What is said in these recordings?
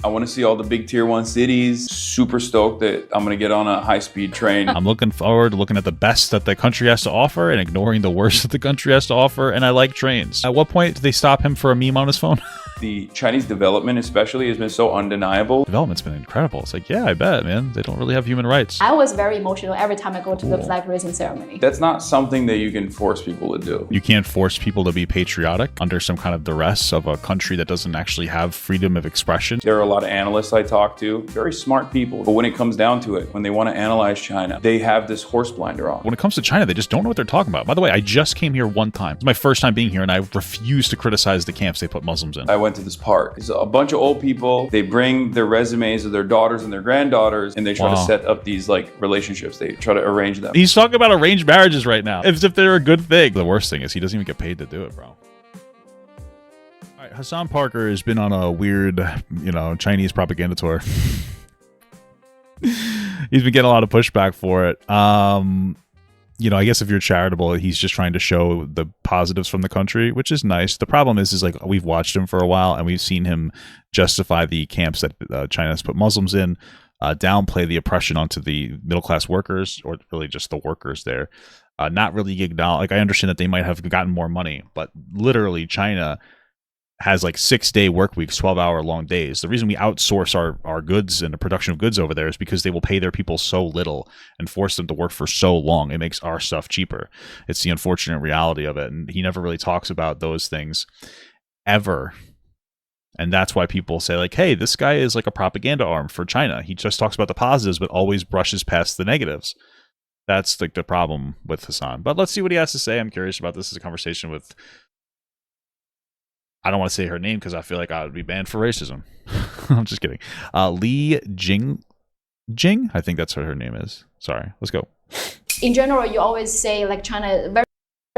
I want to see all the big tier 1 cities. Super stoked that I'm going to get on a high-speed train. I'm looking forward to looking at the best that the country has to offer and ignoring the worst that the country has to offer, and I like trains. At what point do they stop him for a meme on his phone? The Chinese development especially has been so undeniable. Development's been incredible. It's like, yeah, I bet, man. They don't really have human rights. I was very emotional every time I go to the flag raising ceremony. That's not something that you can force people to do. You can't force people to be patriotic under some kind of duress of a country that doesn't actually have freedom of expression. There are a lot of analysts I talk to, very smart people. But when it comes down to it, when they want to analyze China, they have this horse blinder on. When it comes to China, they just don't know what they're talking about. By the way, I just came here one time. It's my first time being here, and I refuse to criticize the camps they put Muslims in. I went to this park. It's a bunch of old people. They bring their resumes of their daughters and their granddaughters, and they try to set up these like relationships. They try to arrange them. He's talking about arranged marriages right now, as if they're a good thing. The worst thing is he doesn't even get paid to do it, bro. All right, Hasan Parker has been on a weird, Chinese propaganda tour. He's been getting a lot of pushback for it. I guess if you're charitable, he's just trying to show the positives from the country, which is nice. The problem is like we've watched him for a while and we've seen him justify the camps that China has put Muslims in, downplay the oppression onto the middle-class workers, or really just the workers there. Not really acknowledge, like I understand that they might have gotten more money, but literally China has like 6-day work weeks, 12-hour long days. The reason we outsource our goods and the production of goods over there is because they will pay their people so little and force them to work for so long. It makes our stuff cheaper. It's the unfortunate reality of it. And he never really talks about those things ever. And that's why people say like, hey, this guy is like a propaganda arm for China. He just talks about the positives, but always brushes past the negatives. That's like the problem with Hasan. But let's see what he has to say. I'm curious about this. This is a conversation with, I don't want to say her name because I feel like I would be banned for racism. I'm just kidding. Li Jing, I think that's what her name is. Sorry, let's go. In general, you always say like China, very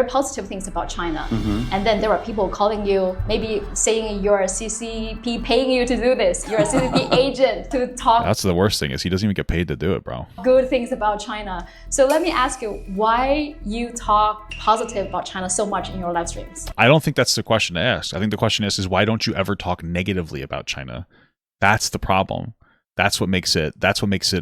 positive things about China. And then there are people calling you, maybe saying you're a CCP paying you to do this. You're a CCP agent to talk. That's the worst thing is he doesn't even get paid to do it, bro. Good things about China. So let me ask you, why you talk positive about China so much in your live streams? I don't think that's the question to ask. I think the question is why don't you ever talk negatively about China? That's the problem. That's what makes it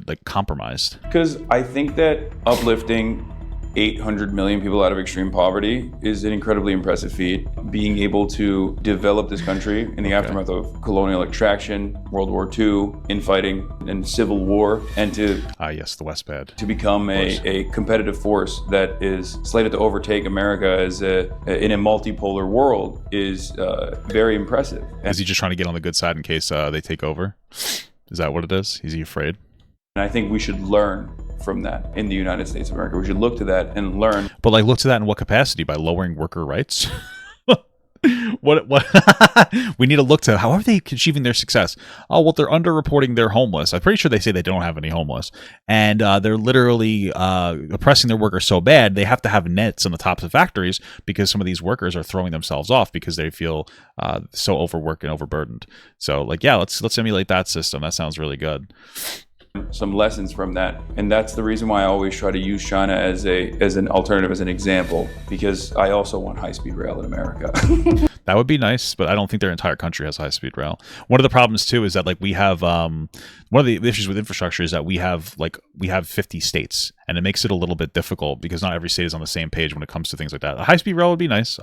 like compromised. Because I think that uplifting 800 million people out of extreme poverty is an incredibly impressive feat. Being able to develop this country in the aftermath of colonial extraction, World War II, infighting, and civil war, and to yes, the West Bad, to become a competitive force that is slated to overtake America as in a multipolar world is very impressive. Is he just trying to get on the good side in case they take over? Is that what it is? Is he afraid? And I think we should learn from that in the United States of America. We should look to that and learn. But like, look to that in what capacity? By lowering worker rights? what we need to look to how are they achieving their success? Oh, well, they're underreporting their homeless. I'm pretty sure they say they don't have any homeless, and they're literally oppressing their workers so bad they have to have nets on the tops of factories because some of these workers are throwing themselves off because they feel so overworked and overburdened. So like, yeah, let's emulate that system. That sounds really good. Some lessons from that, and that's the reason why I always try to use China as an alternative, as an example, because I also want high-speed rail in America. That would be nice, but I don't think their entire country has high-speed rail. One of the problems too is that like we have one of the issues with infrastructure is that we have 50 states, and it makes it a little bit difficult because not every state is on the same page when it comes to things like that. A high-speed rail would be nice.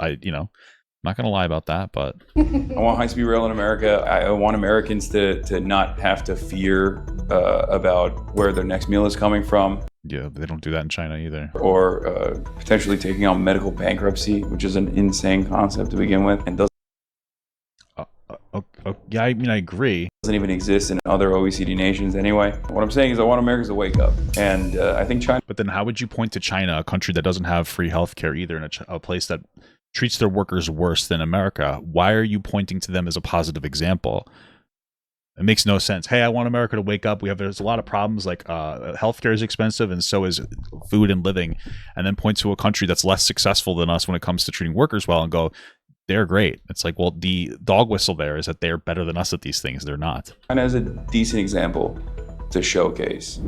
I'm not going to lie about that, but I want high-speed rail in America. I want Americans to not have to fear about where their next meal is coming from. Yeah, they don't do that in China either. Or potentially taking on medical bankruptcy, which is an insane concept to begin with, and yeah, I mean, I agree. Doesn't even exist in other OECD nations anyway. What I'm saying is I want Americans to wake up, and I think China... But then how would you point to China, a country that doesn't have free healthcare either, in a place that treats their workers worse than America? Why are you pointing to them as a positive example? It makes no sense. Hey, I want America to wake up. There's a lot of problems, like healthcare is expensive and so is food and living. And then point to a country that's less successful than us when it comes to treating workers well and go, they're great. It's like, well, the dog whistle there is that they're better than us at these things. They're not. China is a decent example to showcase.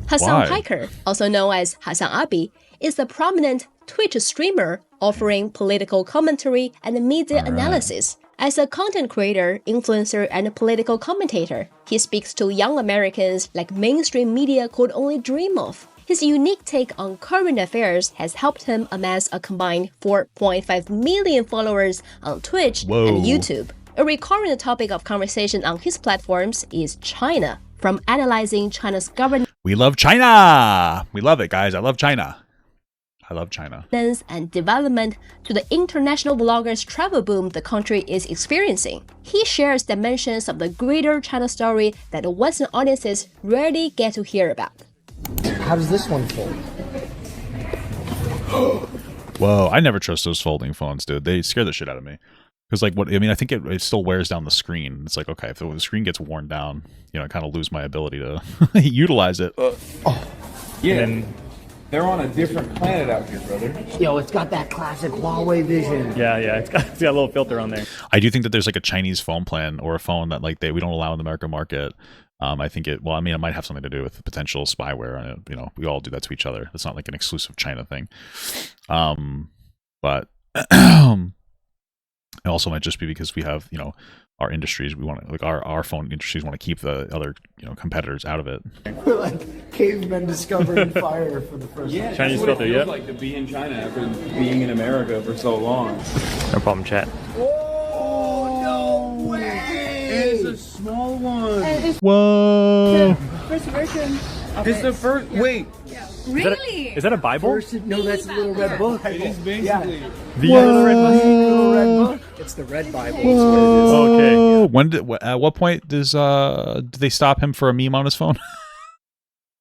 Hasan Parker, also known as Hasan Abi, is a prominent Twitch streamer offering political commentary and media analysis. As a content creator, influencer, and political commentator, he speaks to young Americans like mainstream media could only dream of. His unique take on current affairs has helped him amass a combined 4.5 million followers on Twitch and YouTube. A recurrent topic of conversation on his platforms is China. From analyzing China's governance We love China. We love it, guys. I love China. I love China. and development to the international bloggers' travel boom the country is experiencing. He shares dimensions of the greater China story that Western audiences rarely get to hear about. How does this one fold? Whoa, I never trust those folding phones, dude. They scare the shit out of me. Because, like, what I mean, I think it still wears down the screen. It's like, okay, if the screen gets worn down, you know, I kind of lose my ability to utilize it. Yeah, they're on a different planet out here, brother. Yo, it's got that classic Huawei vision. Yeah, it's got a little filter on there. I do think that there's like a Chinese phone plan or a phone that like we don't allow in the American market. I think it might have something to do with potential spyware on it. You know, we all do that to each other. It's not like an exclusive China thing. But it also might just be because we have, you know, our industries, we want to, like our phone industries want to keep the other, you know, competitors out of it. We're like cavemen discovering fire for the first time. Chinese That's what filter, it feels yeah. like to be in China after being in America for so long. No problem, chat. Oh, no way! It's a small one. Whoa! First version. It's the first. Wait, Really? Is that a Bible? No, that's a little red book. it is basically. Little red book. It's the red Bible. Is what it is. Okay. When did? At what point does did they stop him for a meme on his phone?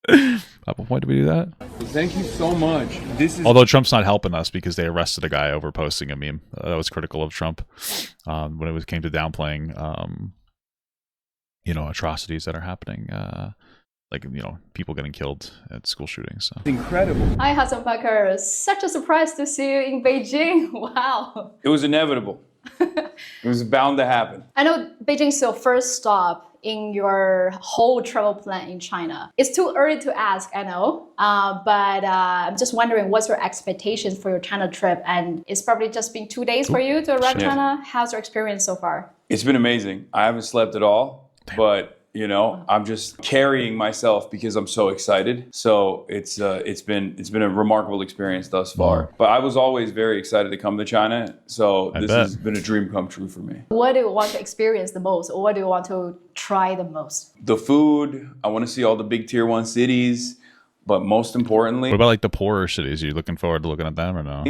At what point did we do that? Thank you so much. This is. Although Trump's not helping us because they arrested a guy over posting a meme that was critical of Trump when it came to downplaying, you know, atrocities that are happening, like, you know, people getting killed at school shootings. So. incredible. Hi, Hasan Bakr. Such a surprise to see you in Beijing. Wow. It was inevitable. It was bound to happen. I know Beijing is your first stop in your whole travel plan in China. It's too early to ask, I know, but I'm just wondering what's your expectations for your China trip? And it's probably just been 2 days for you to arrive in China. How's your experience so far? It's been amazing. I haven't slept at all, but you know, I'm just carrying myself because I'm so excited. So it's been a remarkable experience thus far. But I was always very excited to come to China. So this has been a dream come true for me. What do you want to experience the most? Or what do you want to try the most? The food. I want to see all the big tier 1 cities. But most importantly, What about like the poorer cities? Are you looking forward to looking at them or no?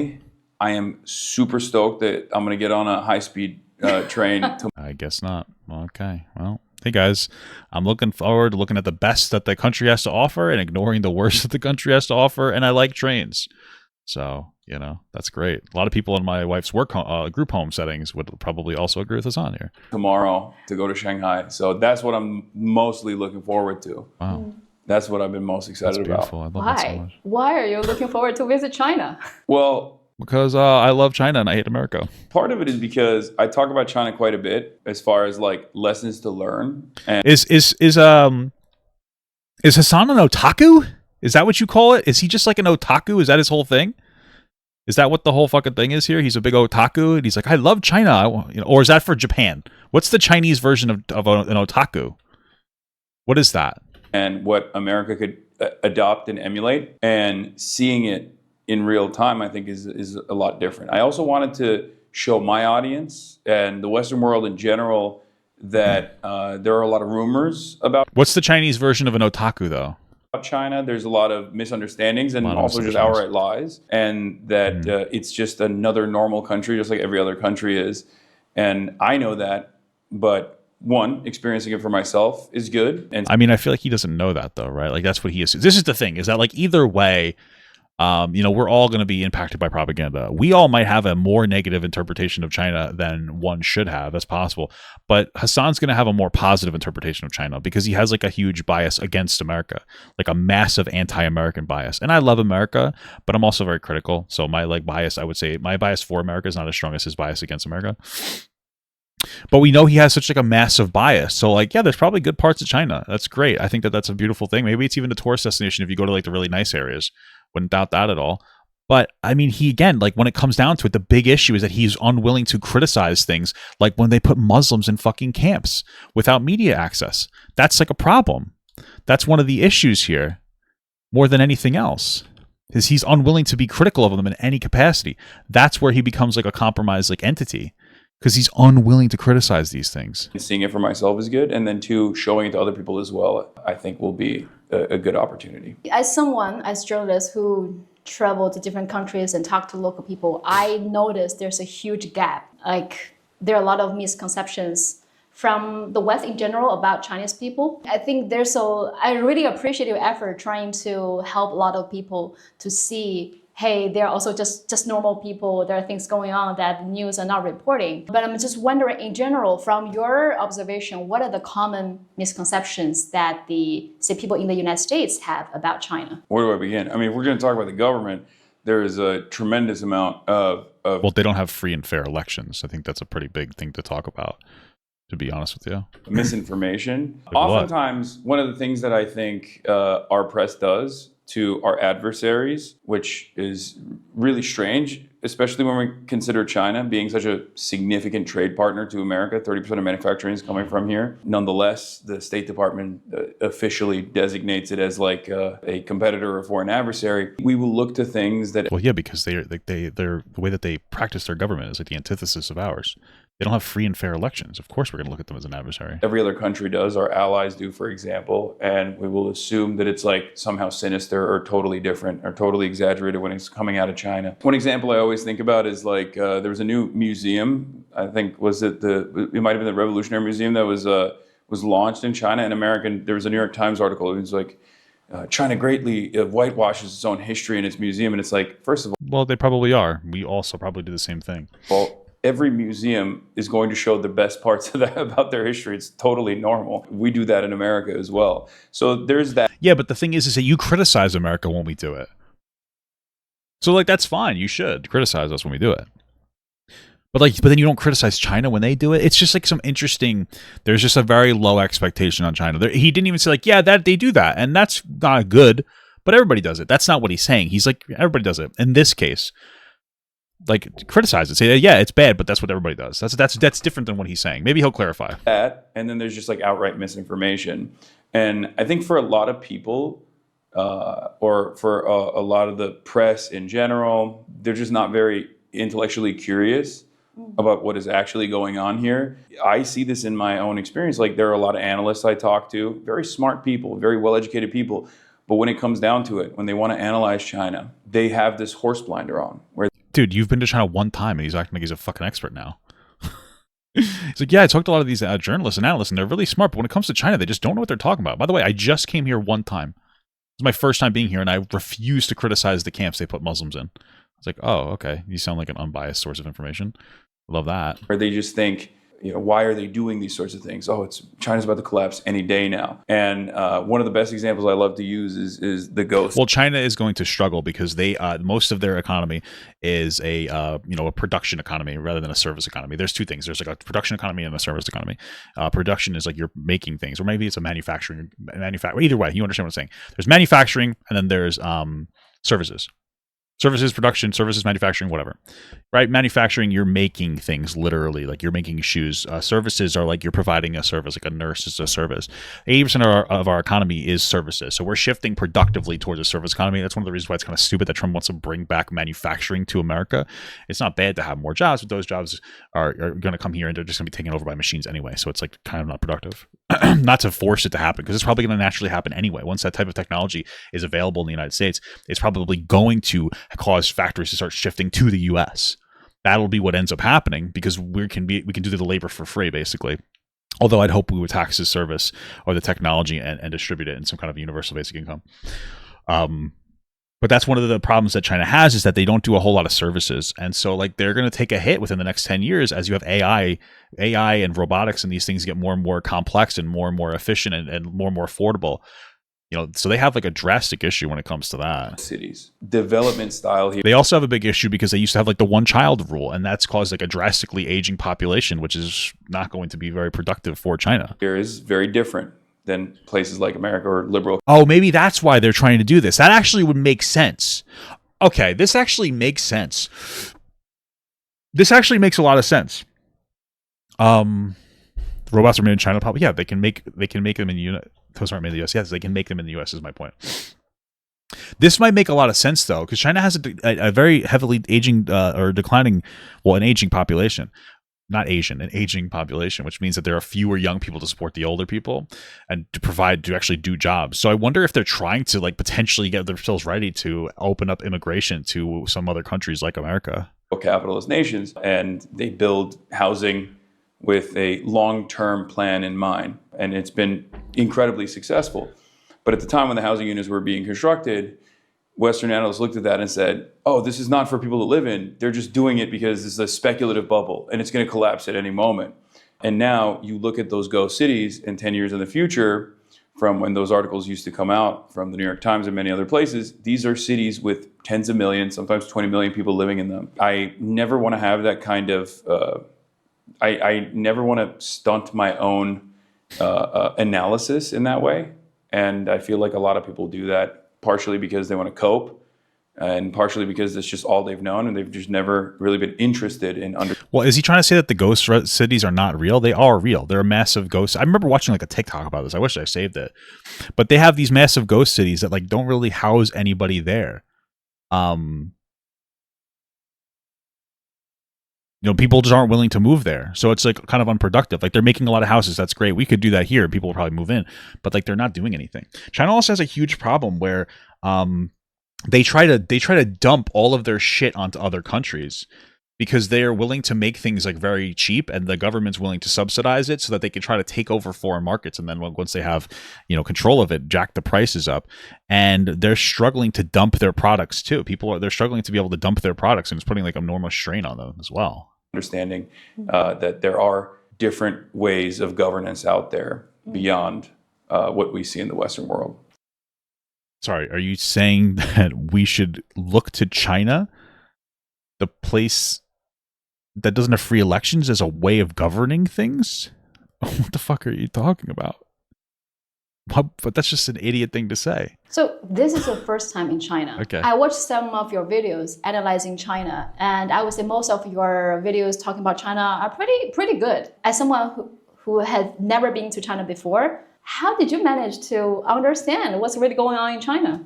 I am super stoked that I'm going to get on a high-speed train to I guess not. Okay. Well, hey guys, I'm looking forward to looking at the best that the country has to offer and ignoring the worst that the country has to offer. And I like trains. So, you know, that's great. A lot of people in my wife's work group home settings would probably also agree with us on here. tomorrow to go to Shanghai. So that's what I'm mostly looking forward to. Wow. That's what I've been most That's excited about. beautiful. I love that so Why? much. Why are you looking forward to visit China? Well, Because I love China and I hate America. part of it is because I talk about China quite a bit as far as like lessons to learn. And Is Hasan an otaku? Is that what you call it? Is he just like an otaku? Is that his whole thing? Is that what the whole fucking thing is here? He's a big otaku and he's like, I love China. Or is that for Japan? What's the Chinese version of an otaku? What is that? and what America could adopt and emulate, and seeing it in real time, I think is a lot different. I also wanted to show my audience and the Western world in general that there are a lot of rumors about What's the Chinese version of an otaku, though? China. There's a lot of misunderstandings and A lot of also just outright lies, and that it's just another normal country, just like every other country is. And I know that, but one, experiencing it for myself is good. And I mean, I feel like he doesn't know that, though, right? Like, that's what he is. This is the thing, is that, like, either way, we're all going to be impacted by propaganda. We all might have a more negative interpretation of China than one should have. That's possible. But Hasan's going to have a more positive interpretation of China because he has like a huge bias against America, like a massive anti-American bias. And I love America, but I'm also very critical. So my bias, I would say my bias for America is not as strong as his bias against America. But we know he has such like a massive bias. So like, yeah, there's probably good parts of China. That's great. I think that that's a beautiful thing. Maybe it's even a tourist destination if you go to like the really nice areas. Wouldn't doubt that at all. But I mean, he again, like when it comes down to it, the big issue is that he's unwilling to criticize things like when they put Muslims in fucking camps without media access. That's like a problem. That's one of the issues here, more than anything else, is he's unwilling to be critical of them in any capacity. That's where he becomes like a compromised like entity, because he's unwilling to criticize these things. Seeing it for myself is good, and then two, showing it to other people as well, I think will be a good opportunity. As someone, as journalist who travel to different countries and talk to local people, I noticed there's a huge gap. Like there are a lot of misconceptions from the West in general about Chinese people. I think I really appreciate your effort trying to help a lot of people to see, hey, they're also just normal people. There are things going on that the news are not reporting. But I'm just wondering, in general, from your observation, what are the common misconceptions that say people in the United States have about China? Where do I begin? I mean, if we're going to talk about the government, there is a tremendous amount of Well, they don't have free and fair elections. I think that's a pretty big thing to talk about, to be honest with you. misinformation. Like what? Oftentimes, one of the things that I think our press does to our adversaries, which is really strange, especially when we consider China being such a significant trade partner to America. 30% of manufacturing is coming from here. Nonetheless, the State Department officially designates it as like a competitor or foreign adversary. We will look to things that... Well, yeah, because they're the way that they practice their government is like the antithesis of ours. They don't have free and fair elections. Of course, we're going to look at them as an adversary. every other country does, our allies do, for example, and we will assume that it's like somehow sinister or totally different or totally exaggerated when it's coming out of China. One example I always think about is like there was a new museum, I think it might have been the Revolutionary Museum that was launched in China, and there was a New York Times article. It was like, China greatly whitewashes its own history in its museum, and it's like, first of all, Well, they probably are. We also probably do the same thing. every museum is going to show the best parts of that about their history. It's totally normal. We do that in America as well. So there's that. Yeah, but the thing is that you criticize America when we do it. So like that's fine. You should criticize us when we do it. But then you don't criticize China when they do it. It's just like some interesting. There's just a very low expectation on China. He didn't even say like, yeah, that they do that, and that's not good. But everybody does it. That's not what he's saying. He's like, everybody does it. In this case, like criticize it. Say, yeah, it's bad, but that's what everybody does. That's different than what he's saying. Maybe he'll clarify that. And then there's just like outright misinformation. And I think for a lot of people, or for a lot of the press in general, they're just not very intellectually curious about what is actually going on here. I see this in my own experience. Like there are a lot of analysts I talk to, very smart people, very well-educated people. But when it comes down to it, when they want to analyze China, they have this horse blinder on. Dude, you've been to China one time and he's acting like he's a fucking expert now. He's like, yeah, I talked to a lot of these journalists and analysts and they're really smart, but when it comes to China, they just don't know what they're talking about. By the way, I just came here one time. It's my first time being here and I refuse to criticize the camps they put Muslims in. It's like, oh, okay. You sound like an unbiased source of information. Love that. Or they just think, why are they doing these sorts of things? Oh, China's about to collapse any day now. And one of the best examples I love to use is the ghost. Well, China is going to struggle because they most of their economy is a production economy rather than a service economy. There's two things. There's like a production economy and a service economy. Production is like you're making things, or maybe it's a manufacturing. Either way, you understand what I'm saying. There's manufacturing, and then there's services. Services, production, services, manufacturing, whatever, right? Manufacturing, you're making things literally, like you're making shoes. Services are like you're providing a service, like a nurse is a service. 80% of our economy is services. So we're shifting productively towards a service economy. That's one of the reasons why it's kind of stupid that Trump wants to bring back manufacturing to America. It's not bad to have more jobs, but those jobs are going to come here and they're just going to be taken over by machines anyway. So it's like kind of not productive. Not to force it to happen, because it's probably going to naturally happen anyway. Once that type of technology is available in the United States, it's probably going to cause factories to start shifting to the US. That'll be what ends up happening because we can do the labor for free, basically. Although I'd hope we would tax the service or the technology and distribute it in some kind of universal basic income. But that's one of the problems that China has, is that they don't do a whole lot of services. And so like they're going to take a hit within the next 10 years as you have AI and robotics and these things get more and more complex and more efficient and more affordable. So they have like a drastic issue when it comes to that. Cities, development style here. They also have a big issue because they used to have like the one child rule, and that's caused like a drastically aging population, which is not going to be very productive for China. Here is very different than places like America or liberal. Oh, maybe that's why they're trying to do this. That actually would make sense. okay, this actually makes sense. This actually makes a lot of sense. Robots are made in China, probably. Yeah, they can make them in the those aren't made in the US. Yes, they can make them in the US is my point. This might make a lot of sense though, because China has a very heavily aging or declining, well, an aging population. Not Asian, an aging population, which means that there are fewer young people to support the older people and to actually do jobs. So I wonder if they're trying to like potentially get themselves ready to open up immigration to some other countries like America. Capitalist nations, and they build housing with a long-term plan in mind. And it's been incredibly successful. But at the time when the housing units were being constructed, Western analysts looked at that and said, oh, this is not for people to live in. They're just doing it because this is a speculative bubble and it's going to collapse at any moment. And now you look at those ghost cities in 10 years in the future, from when those articles used to come out from the New York Times and many other places, these are cities with tens of millions, sometimes 20 million people living in them. I never want to have that kind of, I never want to stunt my own analysis in that way. And I feel like a lot of people do that, partially because they want to cope, and partially because it's just all they've known, and they've just never really been interested in Well, is he trying to say that the ghost cities are not real? They are real. They're a massive ghost. I remember watching like a TikTok about this. I wish I saved it. But they have these massive ghost cities that like don't really house anybody there. People just aren't willing to move there. So it's like kind of unproductive. Like they're making a lot of houses. That's great. We could do that here. People will probably move in, but like they're not doing anything. China also has a huge problem where they try to dump all of their shit onto other countries because they are willing to make things like very cheap, and the government's willing to subsidize it so that they can try to take over foreign markets. And then once they have, control of it, jack the prices up. And they're struggling to dump their products too. They're struggling to be able to dump their products, and it's putting like enormous strain on them as well. Understanding that there are different ways of governance out there beyond what we see in the Western world. Sorry, are you saying that we should look to China, the place that doesn't have free elections, as a way of governing things? What the fuck are you talking about? But that's just an idiot thing to say. So this is your first time in China. Okay. I watched some of your videos analyzing China, and I would say most of your videos talking about China are pretty good. As someone who had never been to China before, how did you manage to understand what's really going on in China?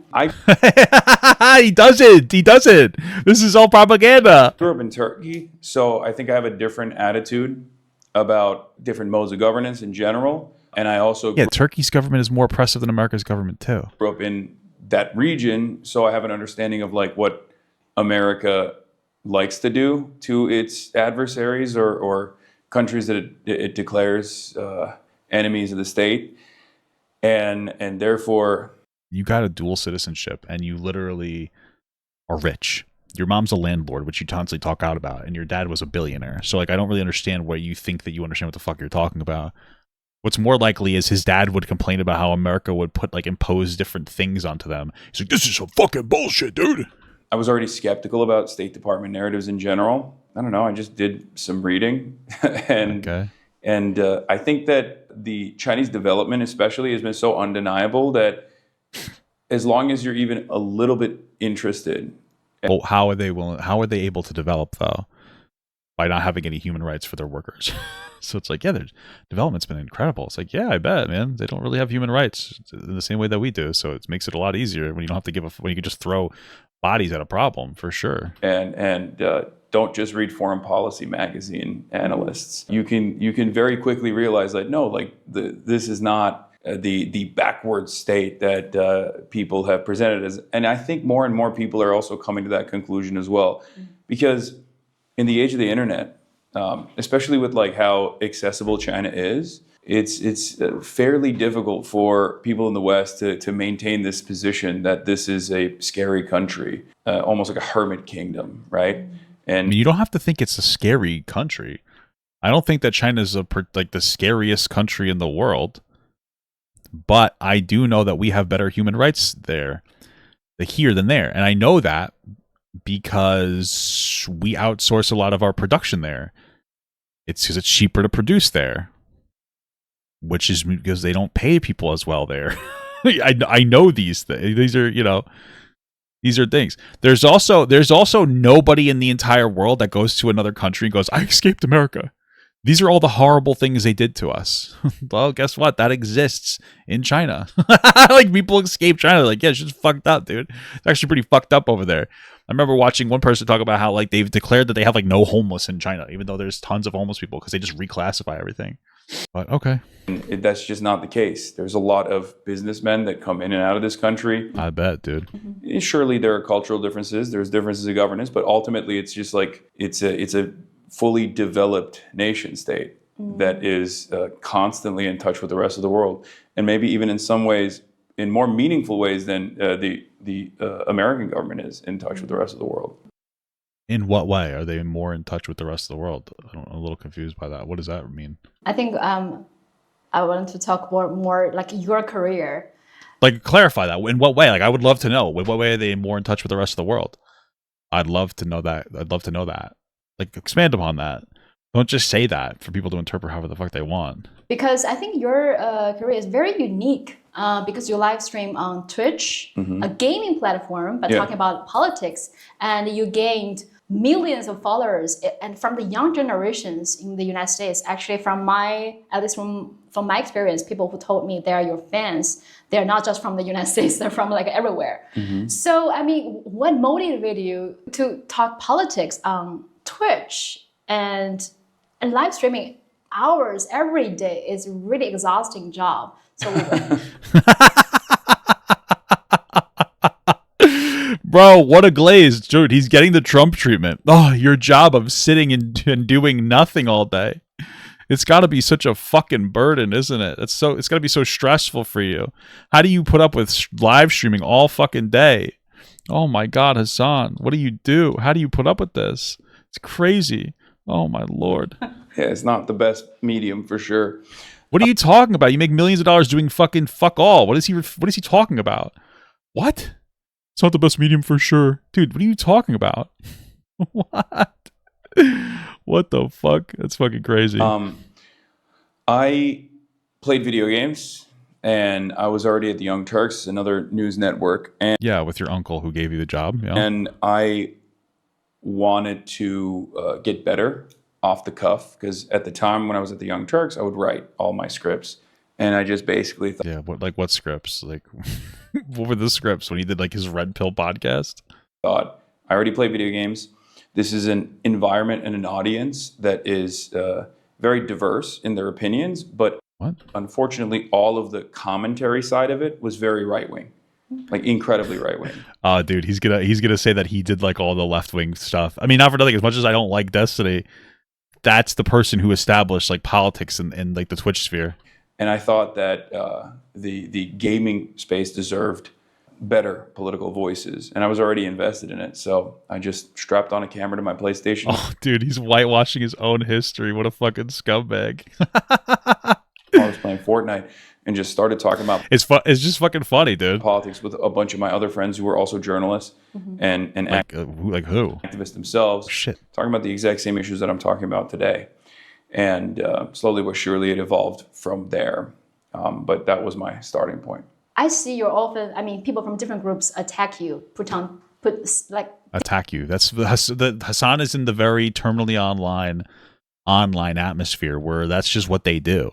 He doesn't. This is all propaganda. I grew up in Turkey, so I think I have a different attitude about different modes of governance in general. And I also Turkey's government is more oppressive than America's government too. Grew up in that region, so I have an understanding of like what America likes to do to its adversaries or countries that it declares enemies of the state, and therefore you got a dual citizenship, and you literally are rich. Your mom's a landlord, which you constantly talk out about, and your dad was a billionaire. So like, I don't really understand why you think that you understand what the fuck you're talking about. What's more likely is his dad would complain about how America would impose different things onto them. He's like, this is some fucking bullshit, dude. I was already skeptical about State Department narratives in general. I don't know. I just did some reading. and I think that the Chinese development especially has been so undeniable that as long as you're even a little bit interested. Well, how are they able to develop though? By not having any human rights for their workers. So it's like, their development's been incredible. It's like, I bet, man. They don't really have human rights in the same way that we do. So it makes it a lot easier when you don't have to when you can just throw bodies at a problem, for sure. And don't just read Foreign Policy magazine analysts. You can very quickly realize that this is not the backward state that people have presented as. And I think more and more people are also coming to that conclusion as well, because in the age of the internet, especially with like how accessible China is, it's fairly difficult for people in the West to maintain this position that this is a scary country, almost like a hermit kingdom, right? And you don't have to think it's a scary country. I don't think that China is the scariest country in the world, but I do know that we have better human rights here than there, and I know that because we outsource a lot of our production there. It's because it's cheaper to produce there, which is because they don't pay people as well there. I know these things. These These are things. There's also nobody in the entire world that goes to another country and goes, I escaped America. These are all the horrible things they did to us. Well, guess what? That exists in China. Like, people escape China. Like, yeah, it's just fucked up, dude. It's actually pretty fucked up over there. I remember watching one person talk about how, like, they've declared that they have, like, no homeless in China, even though there's tons of homeless people because they just reclassify everything. But okay. That's just not the case. There's a lot of businessmen that come in and out of this country. I bet, dude. Surely there are cultural differences. There's differences of governance, but ultimately it's just like it's a fully developed nation state that is constantly in touch with the rest of the world, and maybe even in some ways, in more meaningful ways than the American government is in touch with the rest of the world. In what way are they more in touch with the rest of the world? I'm a little confused by that. What does that mean? I think I wanted to talk more like your career. Like, clarify that. In what way? Like, I would love to know. In what way are they more in touch with the rest of the world? I'd love to know that. Like, expand upon that. Don't just say that for people to interpret however the fuck they want. Because I think your career is very unique because you live stream on Twitch, a gaming platform, but talking about politics, and you gained millions of followers, and from the young generations in the United States. Actually, at least from my experience, people who told me they are your fans, they're not just from the United States, they're from like everywhere. So, I mean, what motivated you to talk politics on Twitch and live streaming hours every day is a really exhausting job. So Bro, what a glaze. Dude, he's getting the Trump treatment. Oh, your job of sitting and doing nothing all day. It's got to be such a fucking burden, isn't it? It's got to be so stressful for you. How do you put up with live streaming all fucking day? Oh my God, Hasan, what do you do? How do you put up with this? It's crazy. Oh my Lord. Yeah, it's not the best medium for sure. What are you talking about? You make millions of dollars doing fucking fuck all. What is he talking about? What? It's not the best medium for sure. Dude, what are you talking about? What? What the fuck? That's fucking crazy. I played video games, and I was already at the Young Turks, another news network. And yeah, with your uncle who gave you the job. Yeah. And I wanted to get better off the cuff, because at the time when I was at the Young Turks, I would write all my scripts, and I just basically thought, yeah, what scripts? Like, what were the scripts when he did like his Red Pill podcast? I already play video games. This is an environment and an audience that is very diverse in their opinions, but unfortunately, all of the commentary side of it was very right wing. Like, incredibly right wing. Dude, he's gonna say that he did like all the left wing stuff. I mean, not for nothing. As much as I don't like Destiny, that's the person who established like politics in like the Twitch sphere. And I thought that the gaming space deserved better political voices, and I was already invested in it, so I just strapped on a camera to my PlayStation. Oh, dude, he's whitewashing his own history. What a fucking scumbag. I was playing Fortnite and just started talking about it's just fucking funny, dude. Politics with a bunch of my other friends who were also journalists and like who activists themselves. Shit, talking about the exact same issues that I'm talking about today, and slowly but surely it evolved from there. But that was my starting point. I see you're often, I mean, people from different groups attack you, attack you. That's the Hasan is in the very terminally online atmosphere where that's just what they do.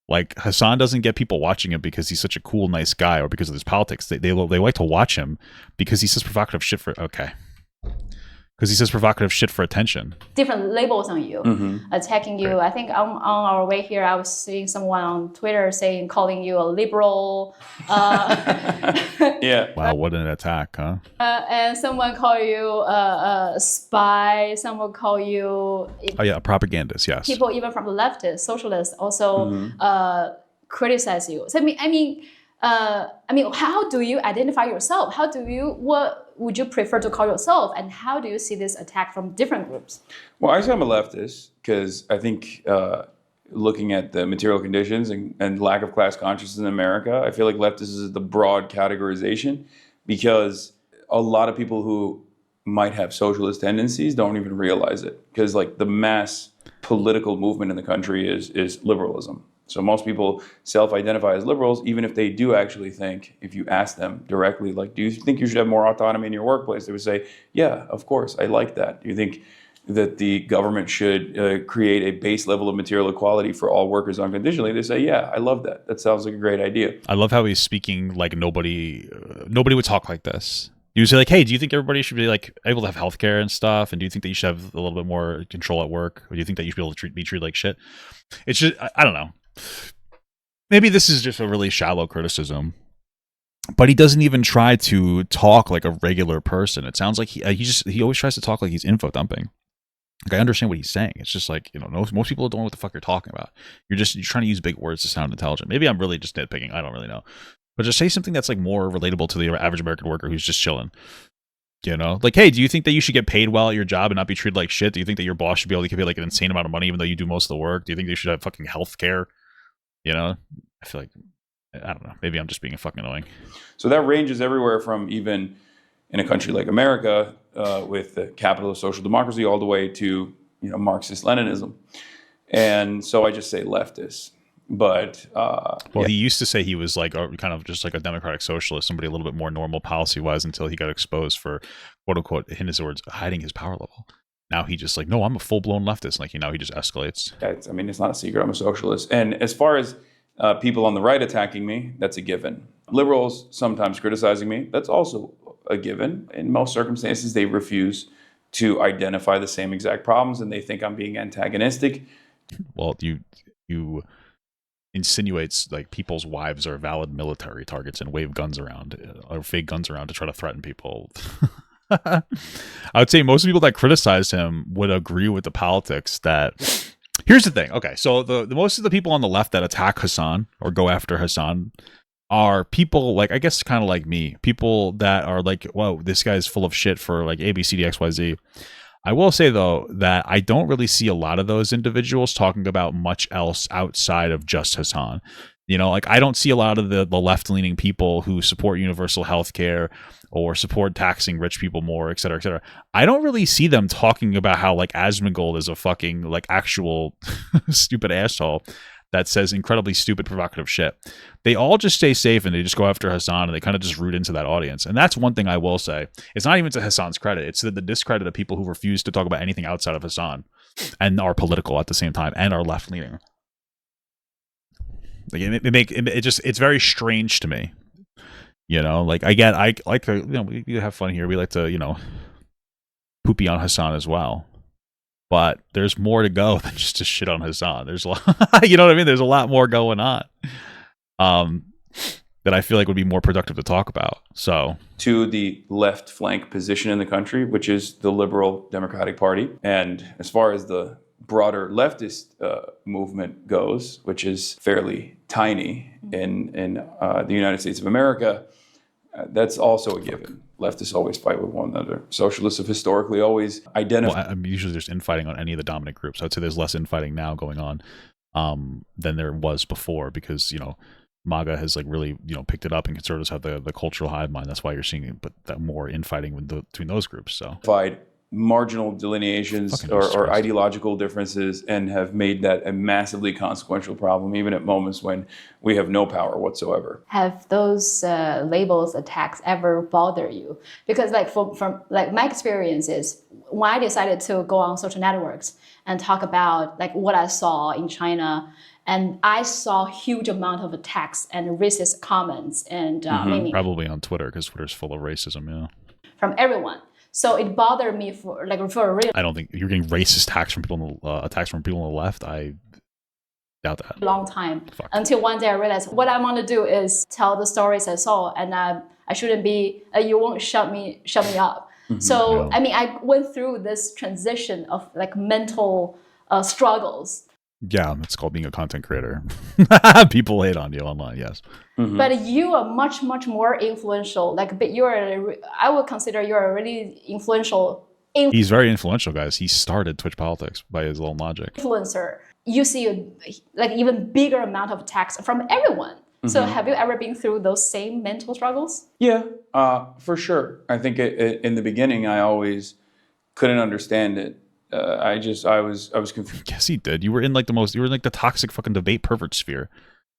Like, Hasan doesn't get people watching him because he's such a cool, nice guy or because of his politics. They like to watch him because he says provocative shit for attention. Different labels on you, attacking you. Right. I think on our way here, I was seeing someone on Twitter calling you a liberal. Yeah. Wow, what an attack, huh? And someone call you a spy. Someone call you. A propagandist. Yes. People even from the leftist, socialists, also criticize you. So I mean, how do you identify yourself? What would you prefer to call yourself? And how do you see this attack from different groups? Well, I say I'm a leftist because I think looking at the material conditions and lack of class consciousness in America, I feel like leftist is the broad categorization, because a lot of people who might have socialist tendencies don't even realize it, because like the mass political movement in the country is liberalism. So most people self-identify as liberals, even if they do actually think, if you ask them directly, like, do you think you should have more autonomy in your workplace? They would say, yeah, of course, I like that. Do you think that the government should create a base level of material equality for all workers unconditionally? They say, yeah, I love that. That sounds like a great idea. I love how he's speaking like nobody would talk like this. You say like, hey, do you think everybody should be like able to have healthcare and stuff? And do you think that you should have a little bit more control at work? Or do you think that you should be able to be treated like shit? It's just, I don't know. Maybe this is just a really shallow criticism, but he doesn't even try to talk like a regular person. It sounds like he always tries to talk like he's info dumping. Like, I understand what he's saying. It's just like, you know, most people don't know what the fuck you're talking about. You're trying to use big words to sound intelligent. Maybe I'm really just nitpicking. I don't really know. But just say something that's like more relatable to the average American worker who's just chilling. You know, like, hey, do you think that you should get paid well at your job and not be treated like shit? Do you think that your boss should be able to give you like an insane amount of money even though you do most of the work? Do you think they should have fucking health care? You know, I feel like, I don't know. Maybe I'm just being fucking annoying. So that ranges everywhere from even in a country like America with the capital of social democracy all the way to, you know, Marxist-Leninism. And so I just say leftist. But he used to say he was like kind of just like a democratic socialist, somebody a little bit more normal policy-wise until he got exposed for, quote unquote, in his words, hiding his power level. Now he just like, no, I'm a full-blown leftist. Like, you know, he just escalates. I mean, it's not a secret. I'm a socialist. And as far as people on the right attacking me, that's a given. Liberals sometimes criticizing me, that's also a given. In most circumstances, they refuse to identify the same exact problems, and they think I'm being antagonistic. Well, you insinuates like people's wives are valid military targets and wave guns around or fake guns around to try to threaten people. I would say most people that criticize him would agree with the politics that. Here's the thing. Okay, so the most of the people on the left that attack Hasan or go after Hasan are people like, I guess, kind of like me. People that are like, whoa, this guy's full of shit for like A, B, C, D, X, Y, Z. I will say, though, that I don't really see a lot of those individuals talking about much else outside of just Hasan. You know, like, I don't see a lot of the left-leaning people who support universal health care or support taxing rich people more, et cetera, et cetera. I don't really see them talking about how, like, Asmongold is a fucking, like, actual stupid asshole that says incredibly stupid, provocative shit. They all just stay safe and they just go after Hasan and they kind of just root into that audience. And that's one thing I will say. It's not even to Hasan's credit. It's to the discredit of people who refuse to talk about anything outside of Hasan and are political at the same time and are left-leaning. Like, it's very strange to me. You know, like, I like to, you know, we have fun here. We like to, you know, poopy on Hasan as well. But there's more to go than just to shit on Hasan. There's a lot, you know what I mean? There's a lot more going on that I feel like would be more productive to talk about. So, to the left flank position in the country, which is the Liberal Democratic Party. And as far as the broader leftist movement goes, which is fairly tiny in the United States of America, that's also a given. Leftists always fight with one another. Socialists have historically always identified. Well, usually there's infighting on any of the dominant groups. I'd say there's less infighting now going on than there was before because, you know, MAGA has like really, you know, picked it up and conservatives have the cultural hive mind. That's why you're seeing that more infighting between those groups. So marginal delineations or ideological differences and have made that a massively consequential problem, even at moments when we have no power whatsoever. Have those labels, attacks ever bother you? Because like from like my experiences, when I decided to go on social networks and talk about like what I saw in China, and I saw huge amount of attacks and racist comments and probably on Twitter because Twitter's full of racism, yeah, from everyone. So it bothered me for a real. I don't think you're getting racist attacks from people on the left. I doubt that. Long time until one day I realized what I want to do is tell the stories I saw, and I shouldn't be. You won't shut me up. Mm-hmm. So I mean, I went through this transition of like mental struggles. Yeah, it's called being a content creator. People hate on you online, yes. Mm-hmm. But you are much more influential. Like, but I would consider you're a really influential. He's very influential, guys. He started Twitch Politics by his own logic. Influencer. You see like even bigger amount of attacks from everyone. Mm-hmm. So have you ever been through those same mental struggles? Yeah, for sure. I think in the beginning, I always couldn't understand it I was confused. Yes, he did. You were in like the toxic fucking debate pervert sphere,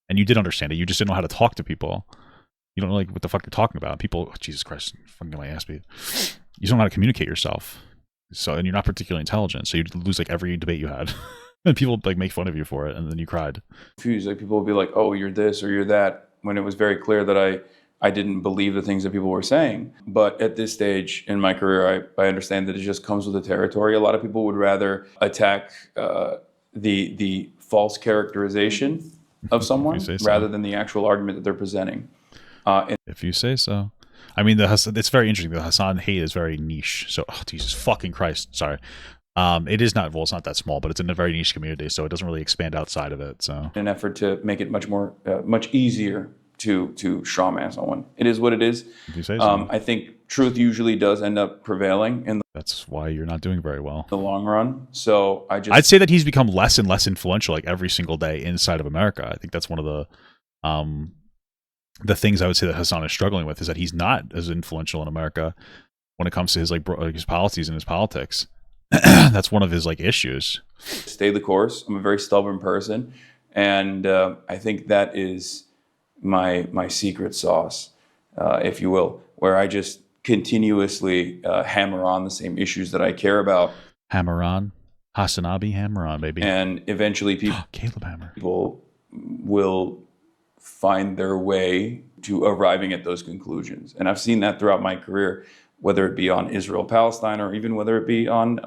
and you did understand it. You just didn't know how to talk to people. You don't know like what the fuck you're talking about. People, Jesus Christ, fucking get my ass beat. You just don't know how to communicate yourself. So, and you're not particularly intelligent, so you lose like every debate you had, and people like make fun of you for it, and then you cried. Confused. Like people would be like, "Oh, you're this or you're that," when it was very clear that I didn't believe the things that people were saying. But at this stage in my career, I understand that it just comes with the territory. A lot of people would rather attack the false characterization of someone rather than the actual argument that they're presenting. If you say so. I mean, it's very interesting. The Hasan hate is very niche. So, oh, Jesus fucking Christ. Sorry. It is not, well, it's not that small, but it's in a very niche community, so it doesn't really expand outside of it. So, in an effort to make it much easier to strawman someone. It is what it is. If you say so. I think truth usually does end up prevailing in That's why you're not doing very well. the long run. So I'd say that he's become less and less influential like every single day inside of America. I think that's one of the things I would say that Hasan is struggling with is that he's not as influential in America when it comes to his his policies and his politics. That's one of his like issues. Stay the course. I'm a very stubborn person, and I think that is my secret sauce, if you will, where I just continuously hammer on the same issues that I care about. Hammer on, Hasanabi, hammer on, baby. And eventually, Caleb Hammer. People will find their way to arriving at those conclusions, and I've seen that throughout my career, whether it be on Israel-Palestine or even whether it be on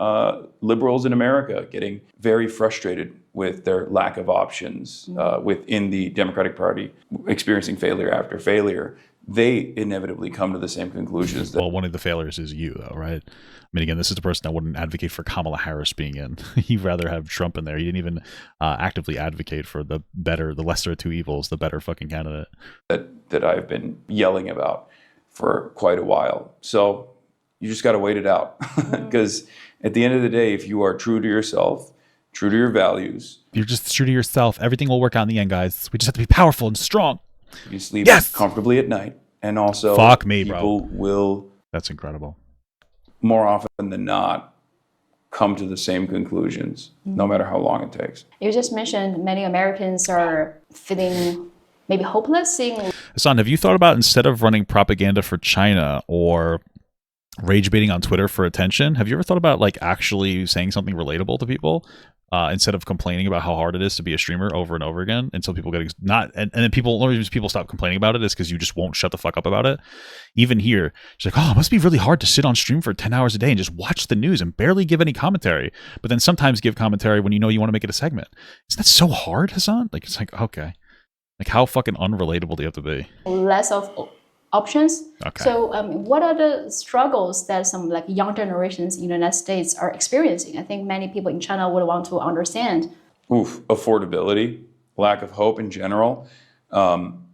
liberals in America getting very frustrated with their lack of options within the Democratic Party, experiencing failure after failure. They inevitably come to the same conclusions. Well, one of the failures is you, though, right? I mean, again, this is the person that wouldn't advocate for Kamala Harris being in. He'd rather have Trump in there. He didn't even actively advocate for the lesser of two evils, the better fucking candidate. That I've been yelling about for quite a while. So you just got to wait it out. Because at the end of the day, if you are true to yourself, true to your values. If you're just true to yourself, everything will work out in the end, guys. We just have to be powerful and strong. You sleep comfortably at night. And also, fuck me, people bro. will, that's incredible, more often than not, come to the same conclusions, no matter how long it takes. You just mentioned many Americans are feeling maybe hopeless, seeing. Hasan, have you thought about, instead of running propaganda for China or rage baiting on Twitter for attention, have you ever thought about like actually saying something relatable to people instead of complaining about how hard it is to be a streamer over and over again until people get and then the only reason people stop complaining about it is because you just won't shut the fuck up about it. Even here, it's like, oh, it must be really hard to sit on stream for 10 hours a day and just watch the news and barely give any commentary, but then sometimes give commentary when you know you want to make it a segment. Isn't that so hard, Hasan? Like, it's like, okay. Like, how fucking unrelatable do you have to be? Less of options. Okay. So what are the struggles that some like young generations in the United States are experiencing? I think many people in China would want to understand. Affordability, lack of hope in general.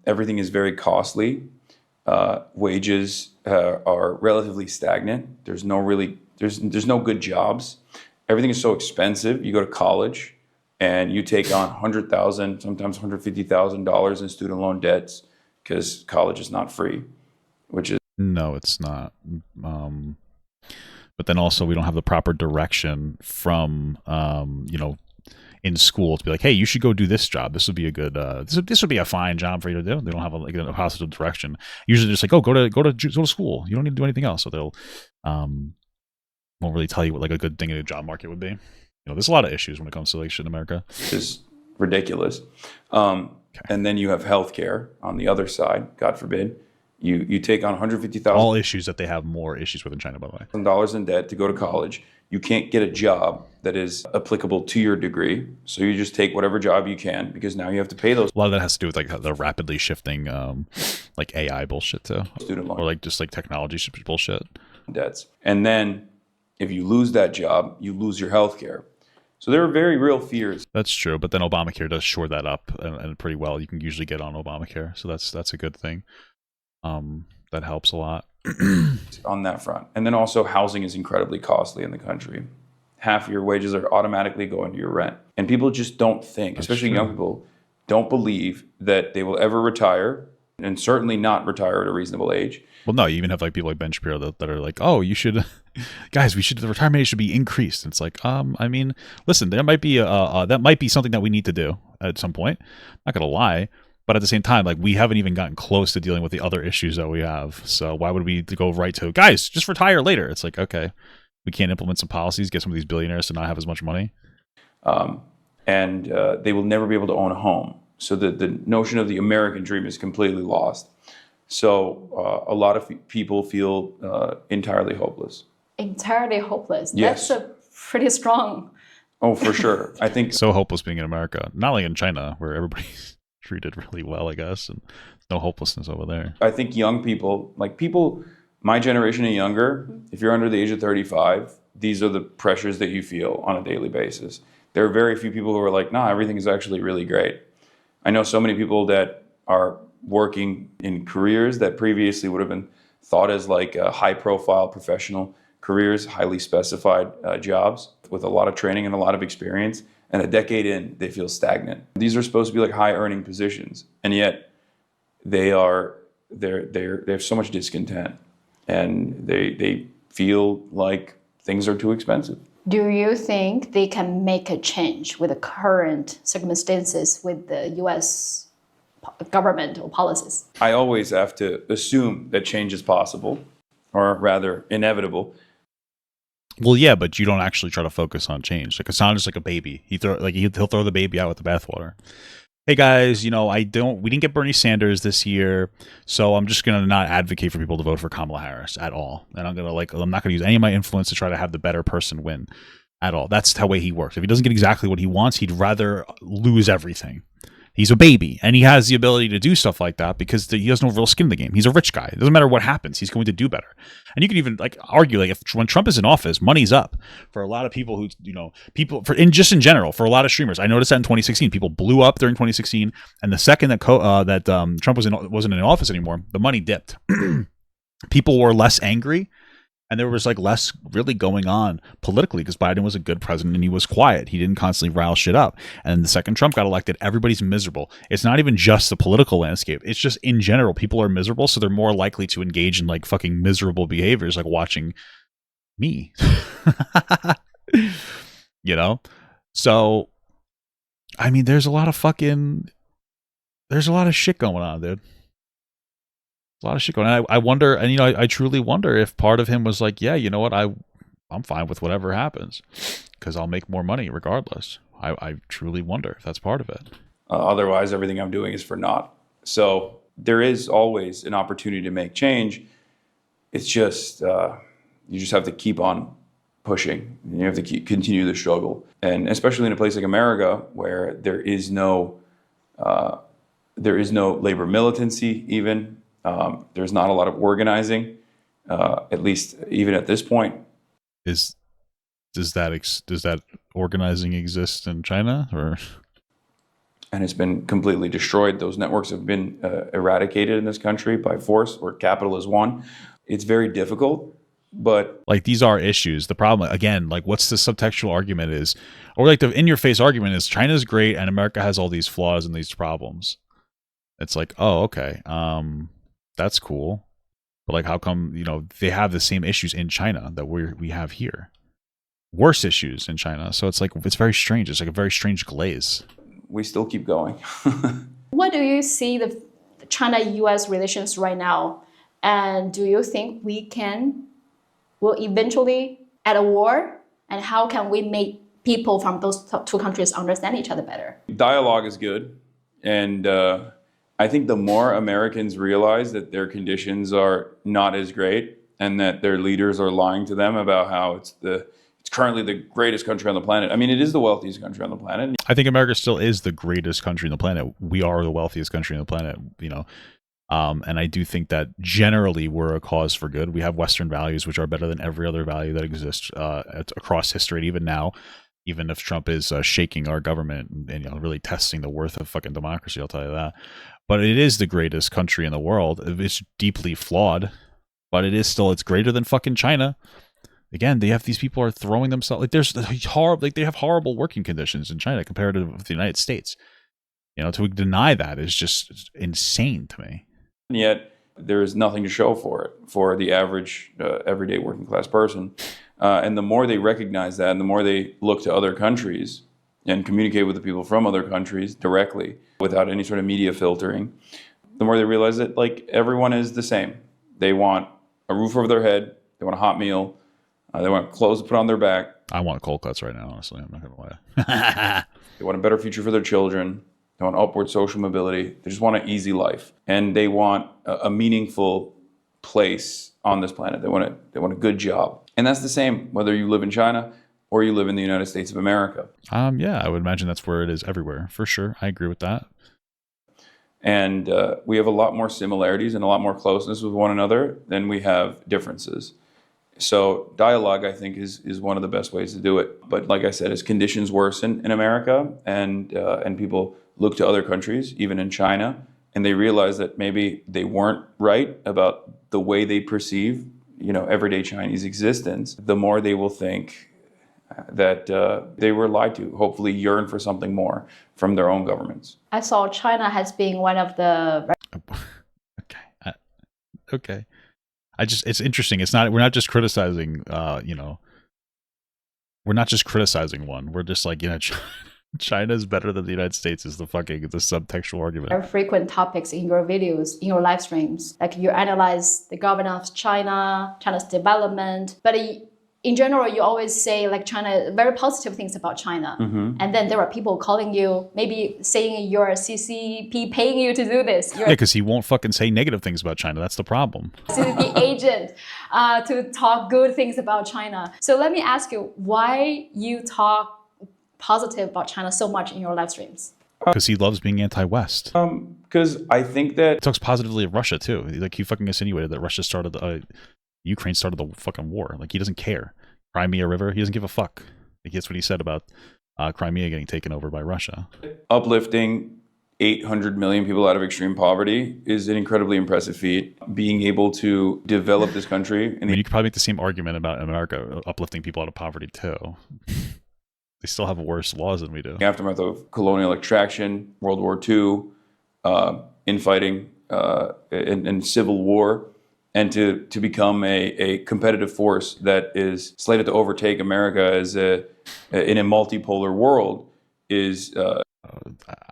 Everything is very costly. Wages are relatively stagnant. There's no good jobs. Everything is so expensive. You go to college and you take on $100,000, sometimes $150,000 in student loan debts, because college is not free, which is... No, it's not. But then also we don't have the proper direction from, in school to be like, hey, you should go do this job. This would be a good, this would be a fine job for you to do. They don't have a positive direction. Usually just like, oh, go to school. You don't need to do anything else. So they'll, won't really tell you what like a good thing in a job market would be. There's a lot of issues when it comes to like shit in America. It's ridiculous. And then you have healthcare on the other side. God forbid, you take on $150,000. All issues that they have more issues with in China, by the way. Dollars in debt to go to college. You can't get a job that is applicable to your degree, so you just take whatever job you can because now you have to pay those. A lot of that has to do with like the rapidly shifting, like AI bullshit too, student loan, or like just like technology bullshit. Debts, and then if you lose that job, you lose your healthcare. So there are very real fears. That's true, but then Obamacare does shore that up and pretty well. You can usually get on Obamacare, so that's a good thing. That helps a lot on that front. And then also housing is incredibly costly in the country. Half of your wages are automatically going to your rent. And people just don't think, especially young people, don't believe that they will ever retire, and certainly not retire at a reasonable age. Well, no, you even have like people like Ben Shapiro that are like, oh, you should guys, the retirement age should be increased. It's like, I mean, listen, there might be that might be something that we need to do at some point. Not gonna lie, but at the same time, like, we haven't even gotten close to dealing with the other issues that we have. So why would we go right to, guys, just retire later? It's like, okay, we can't implement some policies, get some of these billionaires to not have as much money. And they will never be able to own a home. So the notion of the American dream is completely lost. So a lot of people feel entirely hopeless. Entirely hopeless. Yes. That's a pretty strong. Oh, for sure. I think So hopeless being in America, not like in China where everybody's treated really well, I guess, and there's no hopelessness over there. I think young people, like people my generation and younger, if you're under the age of 35, these are the pressures that you feel on a daily basis. There are very few people who are like, nah, everything is actually really great. I know so many people that are working in careers that previously would have been thought as like high-profile professional careers, highly specified jobs with a lot of training and a lot of experience. And a decade in, they feel stagnant. These are supposed to be like high-earning positions, and yet they have so much discontent, and they feel like things are too expensive. Do you think they can make a change with the current circumstances with the U.S. government or policies? I always have to assume that change is possible, or rather inevitable. Well, yeah, but you don't actually try to focus on change. Like, Hasan is like a baby. He'll throw the baby out with the bathwater. Hey guys, we didn't get Bernie Sanders this year, so I'm just gonna not advocate for people to vote for Kamala Harris at all. And I'm not gonna use any of my influence to try to have the better person win at all. That's the way he works. If he doesn't get exactly what he wants, he'd rather lose everything. He's a baby, and he has the ability to do stuff like that because he has no real skin in the game. He's a rich guy. It doesn't matter what happens. He's going to do better. And you can even argue when Trump is in office, money's up for a lot of people who, in general, for a lot of streamers. I noticed that in 2016, people blew up during 2016, and the second that Trump wasn't in office anymore, the money dipped. People were less angry. And there was less really going on politically because Biden was a good president and he was quiet. He didn't constantly rile shit up. And the second Trump got elected, everybody's miserable. It's not even just the political landscape. It's just in general, people are miserable. So they're more likely to engage in fucking miserable behaviors like watching me. So, I mean, there's a lot of shit going on, dude. A lot of shit going on. I wonder, and I truly wonder if part of him was like, yeah, you know what, I'm fine with whatever happens because I'll make more money regardless. I truly wonder if that's part of it. Otherwise, everything I'm doing is for naught. So there is always an opportunity to make change. It's just you just have to keep on pushing. And you have to continue the struggle, and especially in a place like America where there is no labor militancy even. There's not a lot of organizing, at least even at this point. Does that organizing exist in China, or? And it's been completely destroyed. Those networks have been eradicated in this country by force, where capital is won. It's very difficult, but these are issues. The problem again, what's the subtextual argument is, or the in-your-face argument is China's great and America has all these flaws and these problems. It's oh, okay. That's cool, but how come they have the same issues in China that we have here, worse issues in China? So it's it's very strange. It's a very strange glaze. We still keep going. What do you see the China-U.S. relations right now, and do you think will eventually at a war? And how can we make people from those two countries understand each other better? Dialogue is good, and I think the more Americans realize that their conditions are not as great and that their leaders are lying to them about how it's currently the greatest country on the planet. I mean, it is the wealthiest country on the planet. I think America still is the greatest country on the planet. We are the wealthiest country on the planet, and I do think that generally we're a cause for good. We have Western values, which are better than every other value that exists across history, even now. Even if Trump is shaking our government and really testing the worth of fucking democracy, I'll tell you that. But it is the greatest country in the world. It's deeply flawed, but it's greater than fucking China. Again, they have these people are throwing themselves there's horrible they have horrible working conditions in China compared to the United States. To deny that is just insane to me. And yet There is nothing to show for it for the average everyday working class person. And the more they recognize that and the more they look to other countries and communicate with the people from other countries directly without any sort of media filtering, the more they realize that like everyone is the same. They want a roof over their head, they want a hot meal, they want clothes to put on their back. I want cold cuts right now, honestly. I'm not going to lie. They want a better future for their children. They want upward social mobility. They just want an easy life. And they want a meaningful place on this planet. They want a good job. And that's the same whether you live in China or you live in the United States of America. Yeah, I would imagine that's where it is everywhere, for sure. I agree with that. And we have a lot more similarities and a lot more closeness with one another than we have differences. So dialogue, I think, is one of the best ways to do it. But like I said, as conditions worsen in America and people look to other countries, even in China, and they realize that maybe they weren't right about the way they perceive, everyday Chinese existence, the more they will think that they were lied to, hopefully yearn for something more from their own governments. I saw China has been one of the Okay. It's interesting. We're not just criticizing, we're not just criticizing one. We're just like, China is better than the United States is the subtextual argument. very frequent topics in your videos, in your live streams. Like you analyze the governance of China, China's development, but in general, you always say like China, very positive things about China. And then there are people calling you, maybe saying you're a CCP paying you to do this. You're Yeah, because he won't fucking say negative things about China. That's the problem. a CCP agent to talk good things about China. So let me ask you, why you talk positive about China so much in your live streams? Because he loves being anti-West. Because I think that He talks positively of Russia, too. Like, he fucking insinuated that Russia started Ukraine started the fucking war. Like, he doesn't care. Crimea River, he doesn't give a fuck. Like, that's what he said about Crimea getting taken over by Russia. uplifting 800 million people out of extreme poverty is an incredibly impressive feat. Being able to develop this country. I mean, you could probably make the same argument about America uplifting people out of poverty, too. They still have worse laws than we do. The aftermath of colonial extraction, World War II, infighting, and civil war, and to become a competitive force that is slated to overtake America as in a multipolar world is.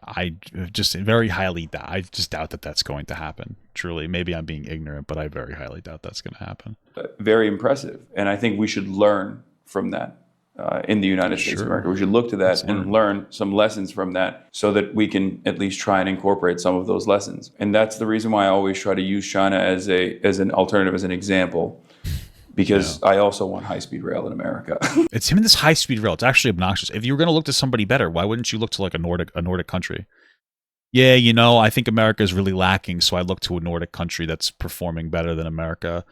I just very highly doubt. I just doubt that that's going to happen. Truly, maybe I'm being ignorant, but I very highly doubt that's going to happen. Very impressive, and I think we should learn from that. In the United States of America. We should look to that and learn some lessons from that so that we can at least try and incorporate some of those lessons. And that's the reason why I always try to use China as an alternative, as an example, because I also want high-speed rail in America. It's him in this high-speed rail. It's actually obnoxious. If you were going to look to somebody better, why wouldn't you look to like a Nordic country? Yeah, I think America is really lacking, so I look to a Nordic country that's performing better than America.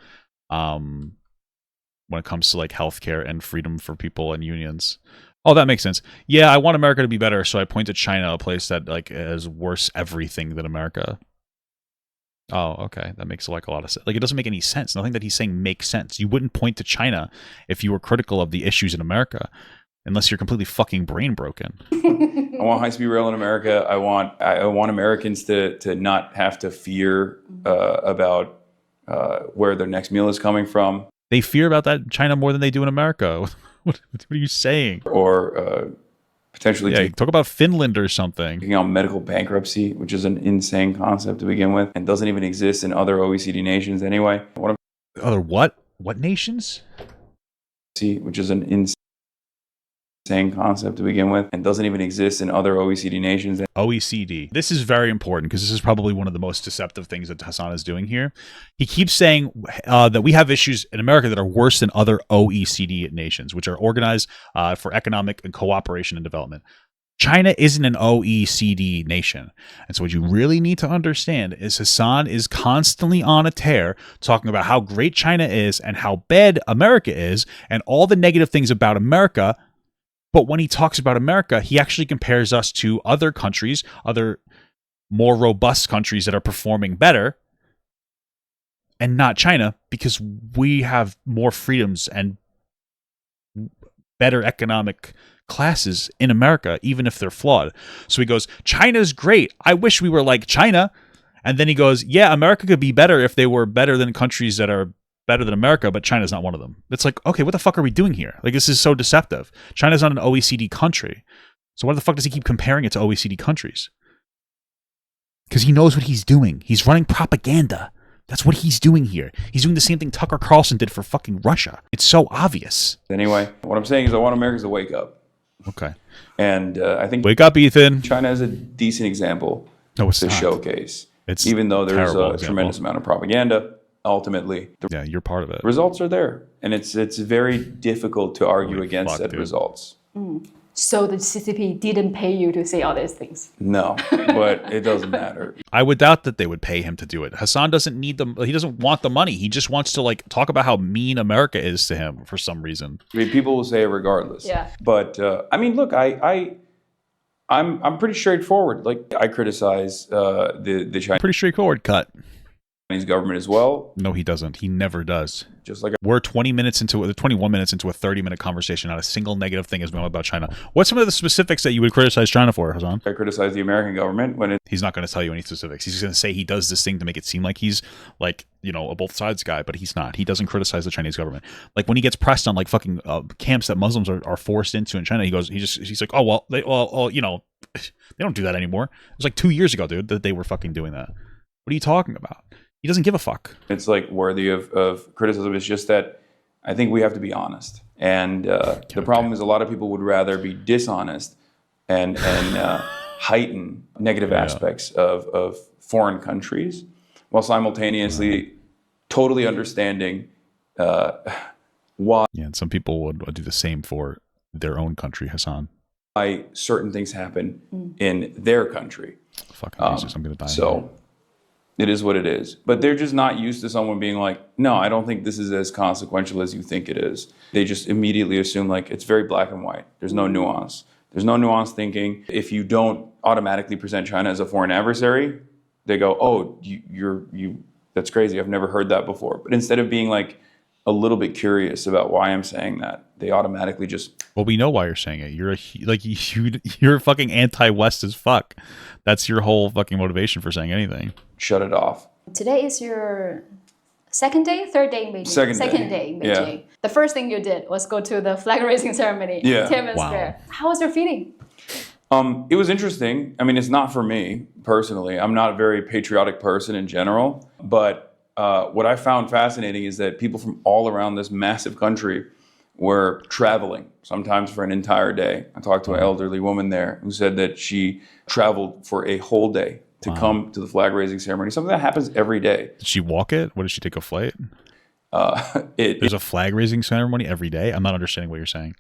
When it comes to like healthcare and freedom for people and unions. Oh, that makes sense. Yeah, I want America to be better, so I point to China, a place that like has worse everything than America. Oh, okay. That makes like a lot of sense. Like, it doesn't make any sense. Nothing that he's saying makes sense. You wouldn't point to China if you were critical of the issues in America, unless you're completely fucking brain broken. I want high-speed rail in America. I want Americans to not have to fear about where their next meal is coming from. They fear about that in China more than they do in America. What are you saying? Or potentially talk about Finland or something. taking on medical bankruptcy, which is an insane concept to begin with, and doesn't even exist in other OECD nations anyway. Other what? What nations? Which is an insane concept to begin with, and doesn't even exist in other OECD nations. OECD. This is very important because this is probably one of the most deceptive things that Hasan is doing here. He keeps saying that we have issues in America that are worse than other OECD nations, which are organized for economic and cooperation and development. China isn't an OECD nation. And so what you really need to understand is Hasan is constantly on a tear talking about how great China is and how bad America is and all the negative things about America. But when he talks about America, he actually compares us to other countries, other more robust countries that are performing better, and not China, because we have more freedoms and better economic classes in America, even if they're flawed. So he goes, China's great. I wish we were like China. And then he goes, yeah, America could be better if they were better than countries that are better than America, but China's not one of them. It's like, okay, what the fuck are we doing here? Like, this is so deceptive. China's not an OECD country. So why the fuck does he keep comparing it to OECD countries? Because he knows what he's doing. He's running propaganda. That's what he's doing here. He's doing the same thing Tucker Carlson did for fucking Russia. It's so obvious. Anyway, what I'm saying is I want Americans to wake up. Okay. And I think Wake up, Ethan. China is a decent example to showcase. It's even though there's a example. tremendous amount of propaganda, ultimately the you're part of it. results are there. And it's very difficult to argue against said results. So the CCP didn't pay you to say all these things? No, but it doesn't matter. I would doubt that they would pay him to do it. Hasan doesn't need them. He doesn't want the money. He just wants to like talk about how mean America is to him for some reason. I mean, people will say it regardless. Yeah. But I mean, look, I'm pretty straightforward. Like I criticize the Chinese Pretty straightforward cut. government as well. No, he doesn't. He never does. Just like We're 21 minutes into a 30-minute conversation. Not a single negative thing has been about China. What's some of the specifics that you would criticize China for, Hasan? I criticize the American government when He's not going to tell you any specifics. He's going to say he does this thing to make it seem like he's like, you know, a both sides guy, but he's not. He doesn't criticize the Chinese government. Like when he gets pressed on like fucking camps that Muslims are forced into in China, he's like, oh well, you know, they don't do that anymore. It was like 2 years ago, dude, that they were fucking doing that. What are you talking about? He doesn't give a fuck. it's like worthy of criticism. It's just that I think we have to be honest. And the problem is a lot of people would rather be dishonest and heighten negative aspects of foreign countries while simultaneously totally understanding why Yeah, and some people would do the same for their own country, Hasan. certain things happen in their country. Fucking Jesus, I'm going to die. So it is what it is. But they're just not used to someone being like, no, I don't think this is as consequential as you think it is. They just immediately assume like it's very black and white. There's no nuance. There's no nuance thinking. If you don't automatically present China as a foreign adversary, they go, oh, that's crazy. I've never heard that before. But instead of being like a little bit curious about why I'm saying that, they automatically just... Well, we know why you're saying it. You're fucking anti-West as fuck. That's your whole fucking motivation for saying anything. shut it off. Today is your third day in Beijing? Second day in Beijing. Yeah. The first thing you did was go to the flag raising ceremony Yeah. in Tiananmen Wow. Square. How was your feeling? It was interesting. I mean, it's not for me personally. I'm not a very patriotic person in general. But what I found fascinating is that people from all around this massive country were traveling, sometimes for an entire day. I talked to an elderly woman there who said that she traveled for a whole day to come to the flag raising ceremony, something that happens every day. Did she walk it? What did she take a flight? There's There's a flag raising ceremony every day. I'm not understanding what you're saying.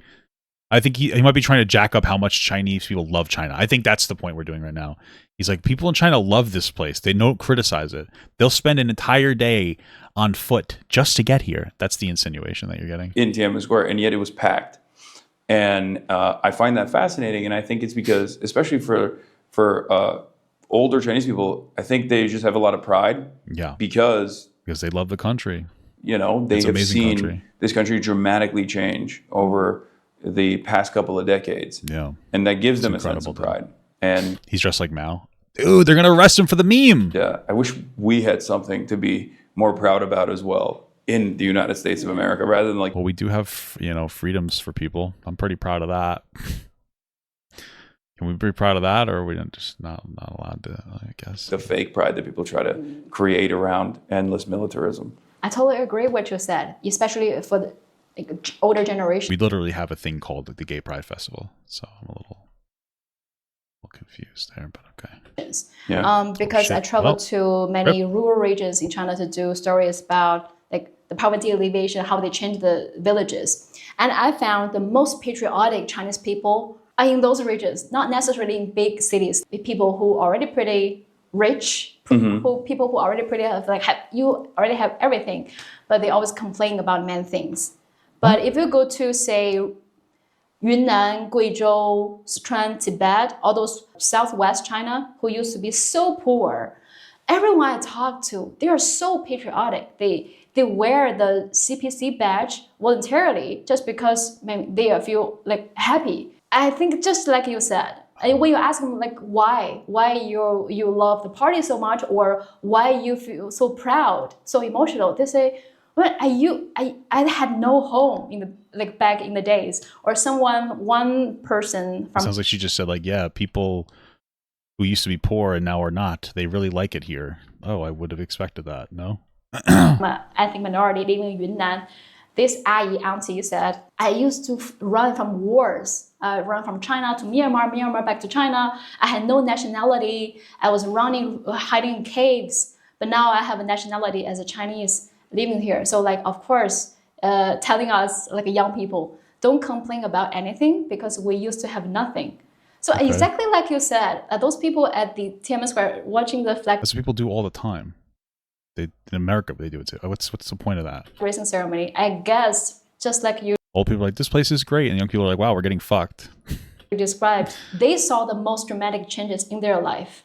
I think he might be trying to jack up how much Chinese people love China. I think that's the point we're doing right now. He's like, people in China love this place. They don't criticize it. They'll spend an entire day on foot just to get here. That's the insinuation that you're getting. in Tiananmen Square, and yet it was packed. And I find that fascinating, and I think it's because, especially for older Chinese people, I think they just have a lot of pride. Yeah. Because Because they love the country. you know they It's have amazing seen country. this country dramatically change over the past couple of decades, Yeah. and that gives them a sense of incredible, pride. And He's dressed like Mao. Dude, they're going to arrest him for the meme. I wish we had something to be more proud about as well in the United States of America, rather than like Well, we do have, freedoms for people. I'm pretty proud of that. Can we be proud of that, or are we just not allowed to, I guess? the fake pride that people try to create around endless militarism. I totally agree with what you said, especially for the older generation. We literally have a thing called the Gay Pride Festival, so I'm a little confused there, but okay. Yeah. Because shit. I traveled Well, to many rural regions in China to do stories about like the poverty alleviation, how they changed the villages. And I found the most patriotic Chinese people are in those regions, not necessarily in big cities. The people who are already pretty rich, people who already pretty you already have everything, but they always complain about many things. But if you go to say Yunnan, Guizhou, Sichuan, Tibet, all those southwest China who used to be so poor, everyone I talk to, they are so patriotic. They wear the CPC badge voluntarily just because they feel like happy. I think just like you said, And when you ask them like why you love the party so much, or why you feel so proud, so emotional, they say, well, I had no home in the like back in the days, or one person It from sounds like she just said like, yeah, people who used to be poor and now are not, they really like it here. Oh, I would have expected that. No. ethnic minority living in Yunnan. This auntie said, I used to run from wars, run from China to Myanmar, Myanmar back to China. I had no nationality. I was running, hiding in caves. But now I have a nationality as a Chinese living here. So like, of course, telling us like young people, don't complain about anything because we used to have nothing. So exactly like you said, those people at the Tiananmen Square watching the flag That's what people do all the time. In America, they do it too. What's the point of that? raising ceremony, I guess, just like you Old people are like, this place is great. And young people are like, wow, we're getting fucked. described, they saw the most dramatic changes in their life.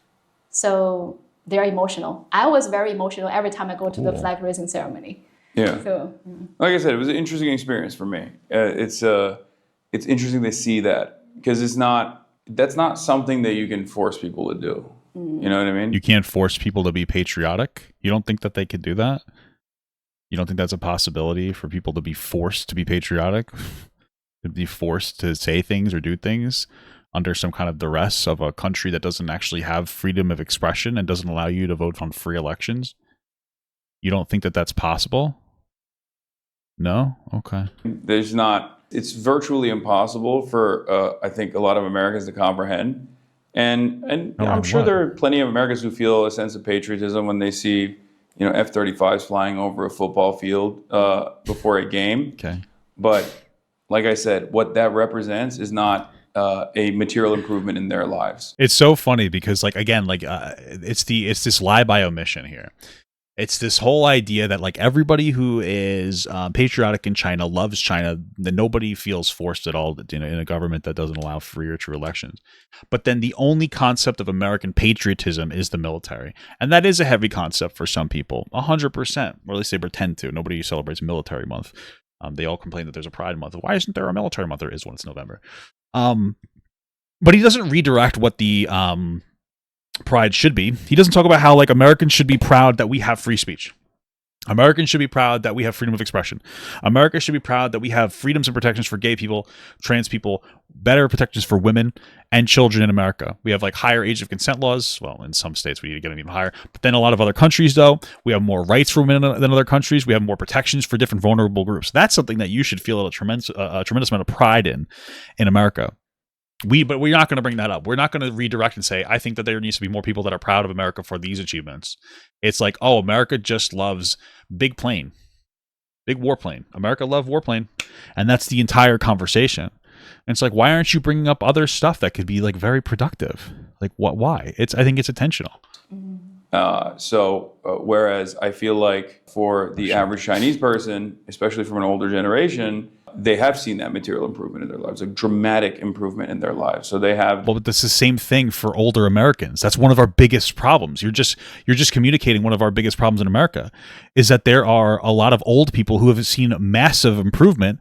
So they're emotional. I was very emotional every time I go to the flag raising ceremony. Yeah. So, Like I said, it was an interesting experience for me. It's interesting to see that because that's not something that you can force people to do. You know what I mean? You can't force people to be patriotic. You don't think that they could do that? You don't think that's a possibility for people to be forced to be patriotic? To be forced to say things or do things under some kind of duress of a country that doesn't actually have freedom of expression and doesn't allow you to vote on free elections? You don't think that that's possible? No? Okay. It's virtually impossible for, I think, a lot of Americans to comprehend. And I'm sure there are plenty of Americans who feel a sense of patriotism when they see, F-35s flying over a football field before a game. Okay. But like I said, what that represents is not a material improvement in their lives. It's so funny because, it's this lie by omission here. It's this whole idea that everybody who is patriotic in China loves China, that nobody feels forced at all in a government that doesn't allow free or true elections. But then the only concept of American patriotism is the military. And that is a heavy concept for some people, 100%, or at least they pretend to. Nobody celebrates Military Month. They all complain that there's a Pride Month. Why isn't there a Military Month? There is one. It's November. But he doesn't redirect what the pride should be. He doesn't talk about how Americans should be proud that we have free speech. Americans should be proud that we have freedom of expression. America should be proud that we have freedoms and protections for gay people, trans people, better protections for women and children in America. We have higher age of consent laws. Well, in some states we need to get them even higher. But then a lot of other countries, though, we have more rights for women than other countries. We have more protections for different vulnerable groups. That's something that you should feel a tremendous amount of pride in America. But we're not going to bring that up. We're not going to redirect and say, I think that there needs to be more people that are proud of America for these achievements. It's like, oh, America just loves big plane, big warplane. America love warplane. And that's the entire conversation. And it's like, why aren't you bringing up other stuff that could be very productive? Why? I think it's intentional. Whereas I feel like for the average Chinese person, especially from an older generation, they have seen that material improvement in their lives, a dramatic improvement in their lives. So they have. Well, but that's the same thing for older Americans. That's one of our biggest problems. You're just communicating one of our biggest problems in America is that there are a lot of old people who have seen massive improvement,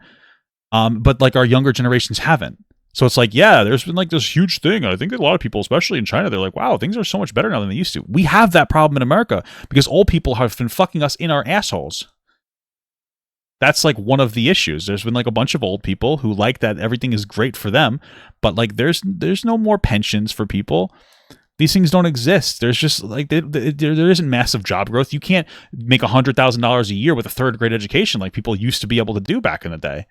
but our younger generations haven't. So it's there's been this huge thing. And I think that a lot of people, especially in China, they're like, wow, things are so much better now than they used to. We have that problem in America because old people have been fucking us in our assholes. That's one of the issues. There's been a bunch of old people who like that everything is great for them, but there's no more pensions for people. These things don't exist. There's just there isn't massive job growth. You can't make $100,000 a year with a third grade education like people used to be able to do back in the day.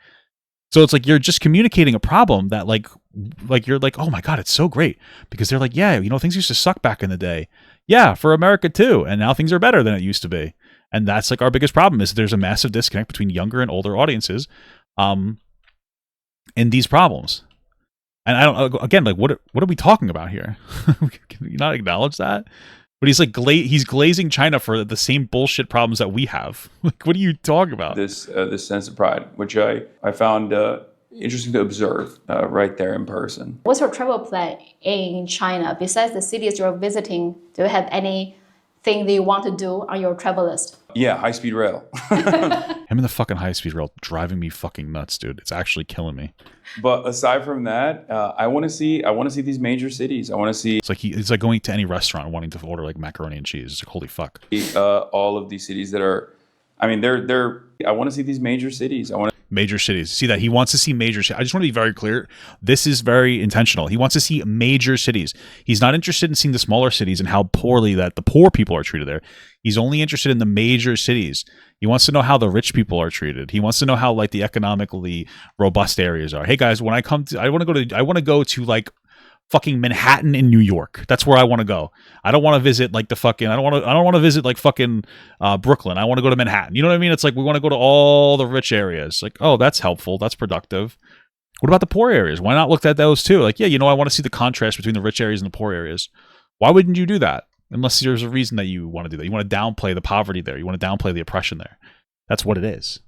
So it's you're just communicating a problem that you're oh my God, it's so great because they're yeah, things used to suck back in the day. Yeah, for America too. And now things are better than it used to be. And that's our biggest problem is there's a massive disconnect between younger and older audiences in these problems. And I don't, again, what are we talking about here? Can you not acknowledge that? But he's he's glazing China for the same bullshit problems that we have. What are you talking about? This sense of pride, which I found interesting to observe right there in person. What's your travel plan in China? Besides the cities you're visiting, do you have anything thing that you want to do on your travel list? Yeah, high-speed rail. Him and the fucking high-speed rail driving me fucking nuts, dude. It's actually killing me. But aside from that, I want to see these major cities. I want to see It's like going to any restaurant and wanting to order like macaroni and cheese. It's like, holy fuck. all of these cities that are, I mean, they're. I want to see these major cities. I want to. Major cities. See that? He wants to see major cities. I just want to be very clear. This is very intentional. He wants to see major cities. He's not interested in seeing the smaller cities and how poorly that the poor people are treated there. He's only interested in the major cities. He wants to know how the rich people are treated. He wants to know how like the economically robust areas are. Hey guys, when I come to, I want to go to like fucking Manhattan in New York. That's where I want to go. I don't want to visit like the fucking. I don't want to visit like fucking Brooklyn. I want to go to Manhattan. You know what I mean? It's like we want to go to all the rich areas. Like, oh, that's helpful. That's productive. What about the poor areas? Why not look at those too? Like, yeah, I want to see the contrast between the rich areas and the poor areas. Why wouldn't you do that? Unless there's a reason that you want to do that. You want to downplay the poverty there. You want to downplay the oppression there. That's what it is.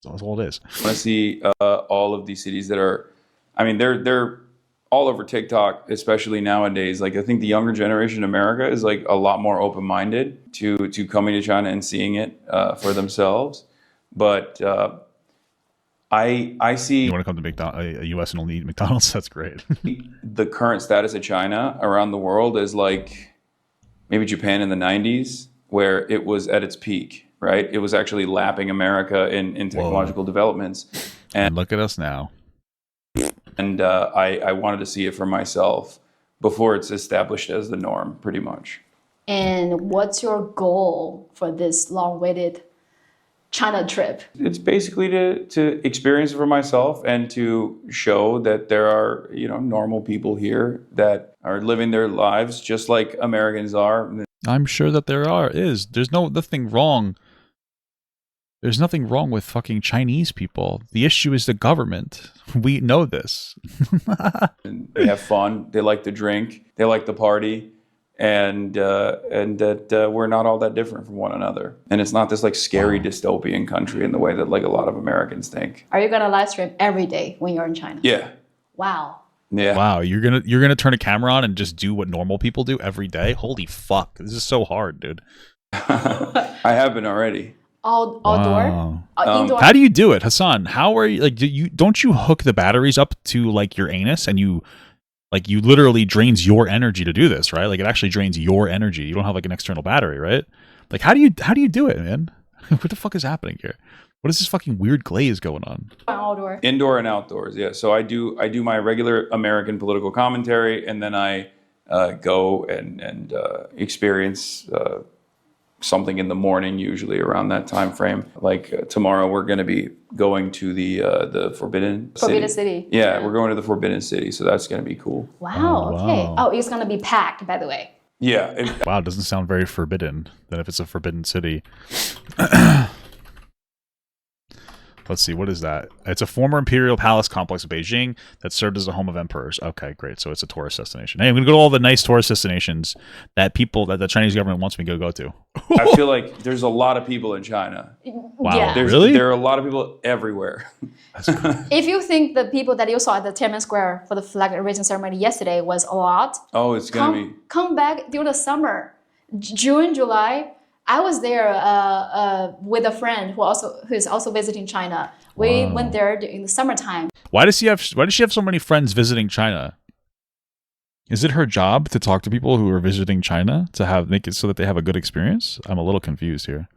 That's all it is. I want to see all of these cities that are. I mean, they're all over TikTok, especially nowadays. Like, I think the younger generation in America is like a lot more open-minded to coming to China and seeing it for themselves. But I see. You want to come to a U.S. and only eat McDonald's? That's great. The current status of China around the world is like maybe Japan in the 90s, where it was at its peak, right? It was actually lapping America in technological developments. And look at us now. And I wanted to see it for myself before it's established as the norm, pretty much. And what's your goal for this long-awaited China trip? It's basically to experience it for myself and to show that there are, normal people here that are living their lives just like Americans are. I'm sure that there's nothing wrong. There's nothing wrong with fucking Chinese people. The issue is the government. We know this. And they have fun. They like to drink. They like to party. And that we're not all that different from one another. And it's not this like scary dystopian country in the way that like a lot of Americans think. Are you gonna live stream every day when you're in China? Yeah. Wow. Yeah. Wow, you're gonna turn a camera on and just do what normal people do every day? Holy fuck. This is so hard, dude. I have been already. Outdoor? Indoor? How do you do it, Hasan? How are you like don't you hook the batteries up to like your anus and you literally drains your energy to do this, right? Like it actually drains your energy. You don't have like an external battery, right? Like how do you do it, man? What the fuck is happening here? What is this fucking weird glaze going on? Outdoor. Indoor and outdoors, yeah. So I do my regular American political commentary, and then I go and experience something in the morning, usually around that time frame. Like tomorrow, we're going to be going to the Forbidden City. Yeah, we're going to the Forbidden City, so that's going to be cool. Wow. Okay. Wow. Oh, it's gonna be packed, by the way. Yeah. Wow, it doesn't sound very forbidden than if it's a forbidden city. Let's see, what is that? It's a former imperial palace complex of Beijing that served as the home of emperors. Okay, great. So it's a tourist destination. Hey, I'm going to go to all the nice tourist destinations that the Chinese government wants me to go to. I feel like there's a lot of people in China. Wow, Yeah. really? There are a lot of people everywhere. If you think the people that you saw at the Tiananmen Square for the flag raising ceremony yesterday was a lot, Oh, it's going to be... come back during the summer, June, July. I was there with a friend who is also visiting China. We went there in the summertime. Why does she have so many friends visiting China? Is it her job to talk to people who are visiting China to make it so that they have a good experience? I'm a little confused here.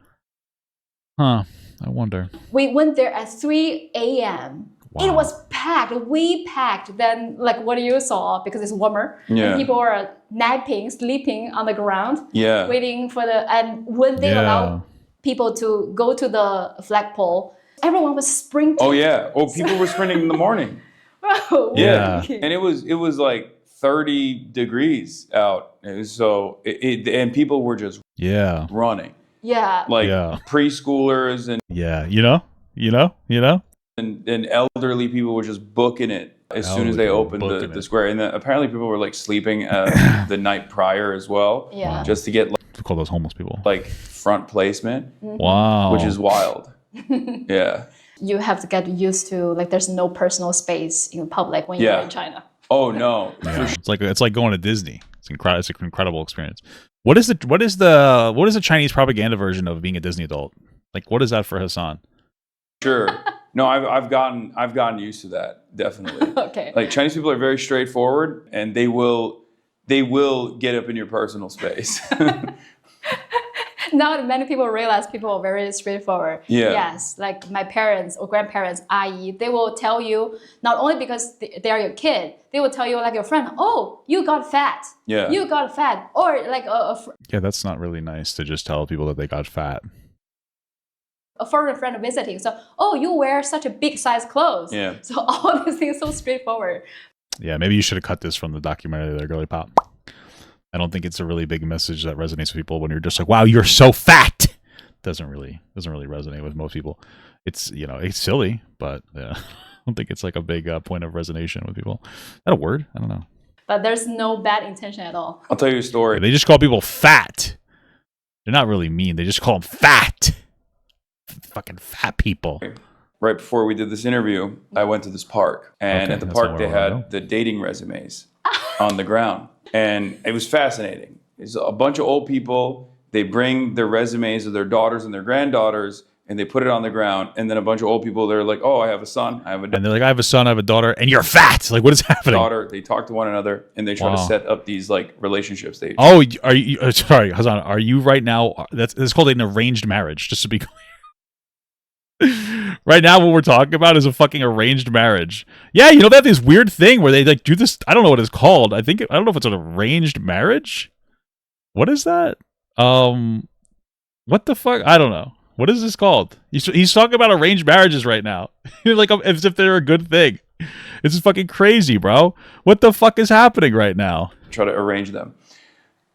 Huh. I wonder. We went there at 3 a.m. Wow. It was packed, way packed than like what you saw because it's warmer. Yeah. And people are napping, sleeping on the ground, Yeah. waiting for and when they allow people to go to the flagpole, everyone was sprinting. Oh, yeah. Oh, people were sprinting in the morning. Bro, Yeah. And it was like 30 degrees out. And people were just running. Yeah. Like preschoolers and and elderly people were just booking it as soon as they opened the square. And then apparently people were like sleeping the night prior as well. Yeah. Just to get To call those homeless people. like front placement, Wow. which is wild. Yeah. You have to get used to like there's no personal space in public when you're in China. Oh no. Yeah. It's like going to Disney. It's incredible. It's an incredible experience. What is the Chinese propaganda version of being a Disney adult? Like, what is that for Hasan? Sure. No, I've gotten used to that, definitely. Okay. Like Chinese people are very straightforward, and they will get up in your personal space. Now many people realize people are very straightforward. Yeah. Yes, like my parents or grandparents, i.e., they will tell you not only because they are your kid, they will tell you like your friend, oh, you got fat. Yeah. You got fat, or like Yeah, that's not really nice to just tell people that they got fat. a foreign friend visiting. So, oh, you wear such a big size clothes. Yeah. So all these things so straightforward. Yeah, maybe you should have cut this from the documentary there, Girly Pop. I don't think it's a really big message that resonates with people when you're just like, wow, you're so fat. Doesn't really resonate with most people. It's, you know, it's silly, but yeah, I don't think it's like a big point of resonation with people. Is that a word? I don't know. But there's no bad intention at all. I'll tell you a story. They just call people fat. They're not really mean. They just call them fat. Fucking fat people. Right before we did this interview, I went to this park, and Okay, at the that's park not they where I had wanna go. the dating resumes on the ground, and it was fascinating. It's a bunch of old people. They bring their resumes of their daughters and their granddaughters, and they put it on the ground. And then a bunch of old people, they're like, "Oh, I have a son. I have a And they're like, I have a son, I have a daughter, and you're fat. Like, what is happening? daughter." They talk to one another, and they try to Wow. set up these like relationships. They Oh, are you? Sorry, Hasan. Are you right now? That's called an arranged marriage. Just to be clear. Right now, what we're talking about is a fucking arranged marriage. Yeah, you know they have this weird thing where they like do this. I don't know what it's called. I don't know if it's an arranged marriage. What is that? What the fuck? I don't know. What is this called? He's talking about arranged marriages right now, like as if they're a good thing. This is fucking crazy, bro. What the fuck is happening right now? try to arrange them,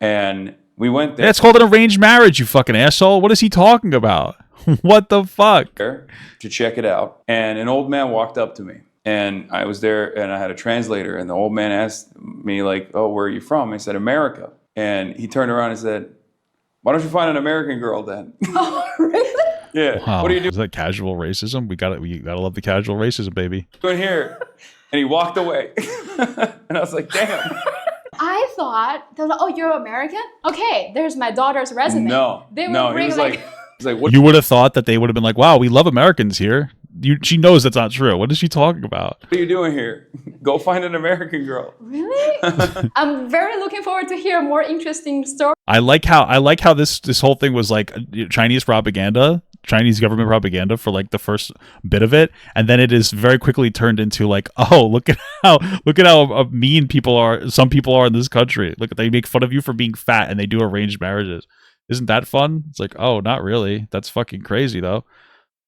and we went there. That's called an arranged marriage, you fucking asshole. What is he talking about? What the fuck? To check it out, and an old man walked up to me, and I was there, and I had a translator, and the old man asked me like, "Oh, where are you from?" I said, "America," and he turned around and said, "Why don't you find an American girl then?" Oh, really? Yeah. Wow. What are you Is that casual racism? We gotta love the casual racism, baby. doing here? And he walked away, and I was like, "Damn." I thought they were like, oh, you're American? Okay, there's my daughter's resume. No, They will no. He bring was like, "What?" You would have thought that they would have been like, wow, we love Americans here. She knows that's not true. What is she talking about? What are you doing here? Go find an American girl. Really? I'm very looking forward to hear more interesting stories. I like how this whole thing was like Chinese propaganda, Chinese government propaganda for like the first bit of it, and then it is very quickly turned into like, oh, look at how mean people are. Some people are in this country. Look, they make fun of you for being fat, and they do arranged marriages. Isn't that fun? It's like, oh, not really. That's fucking crazy though.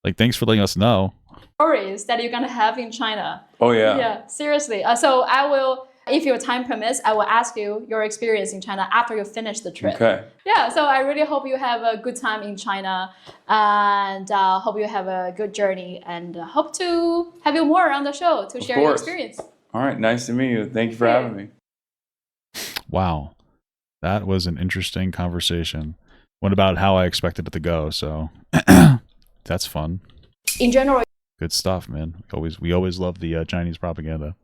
Like, thanks for letting us know. Stories that you're gonna have in China. Oh yeah. Yeah, seriously. So I will, if your time permits, I will ask you your experience in China after you finish the trip. Okay. Yeah, so I really hope you have a good time in China, and hope you have a good journey, and hope to have you more on the show to share your course. experience. All right. Nice to meet you. Thank you for having me. Wow, that was an interesting conversation. Went about how I expected it to go. So that's fun. In general, Good stuff, man. We always love the Chinese propaganda.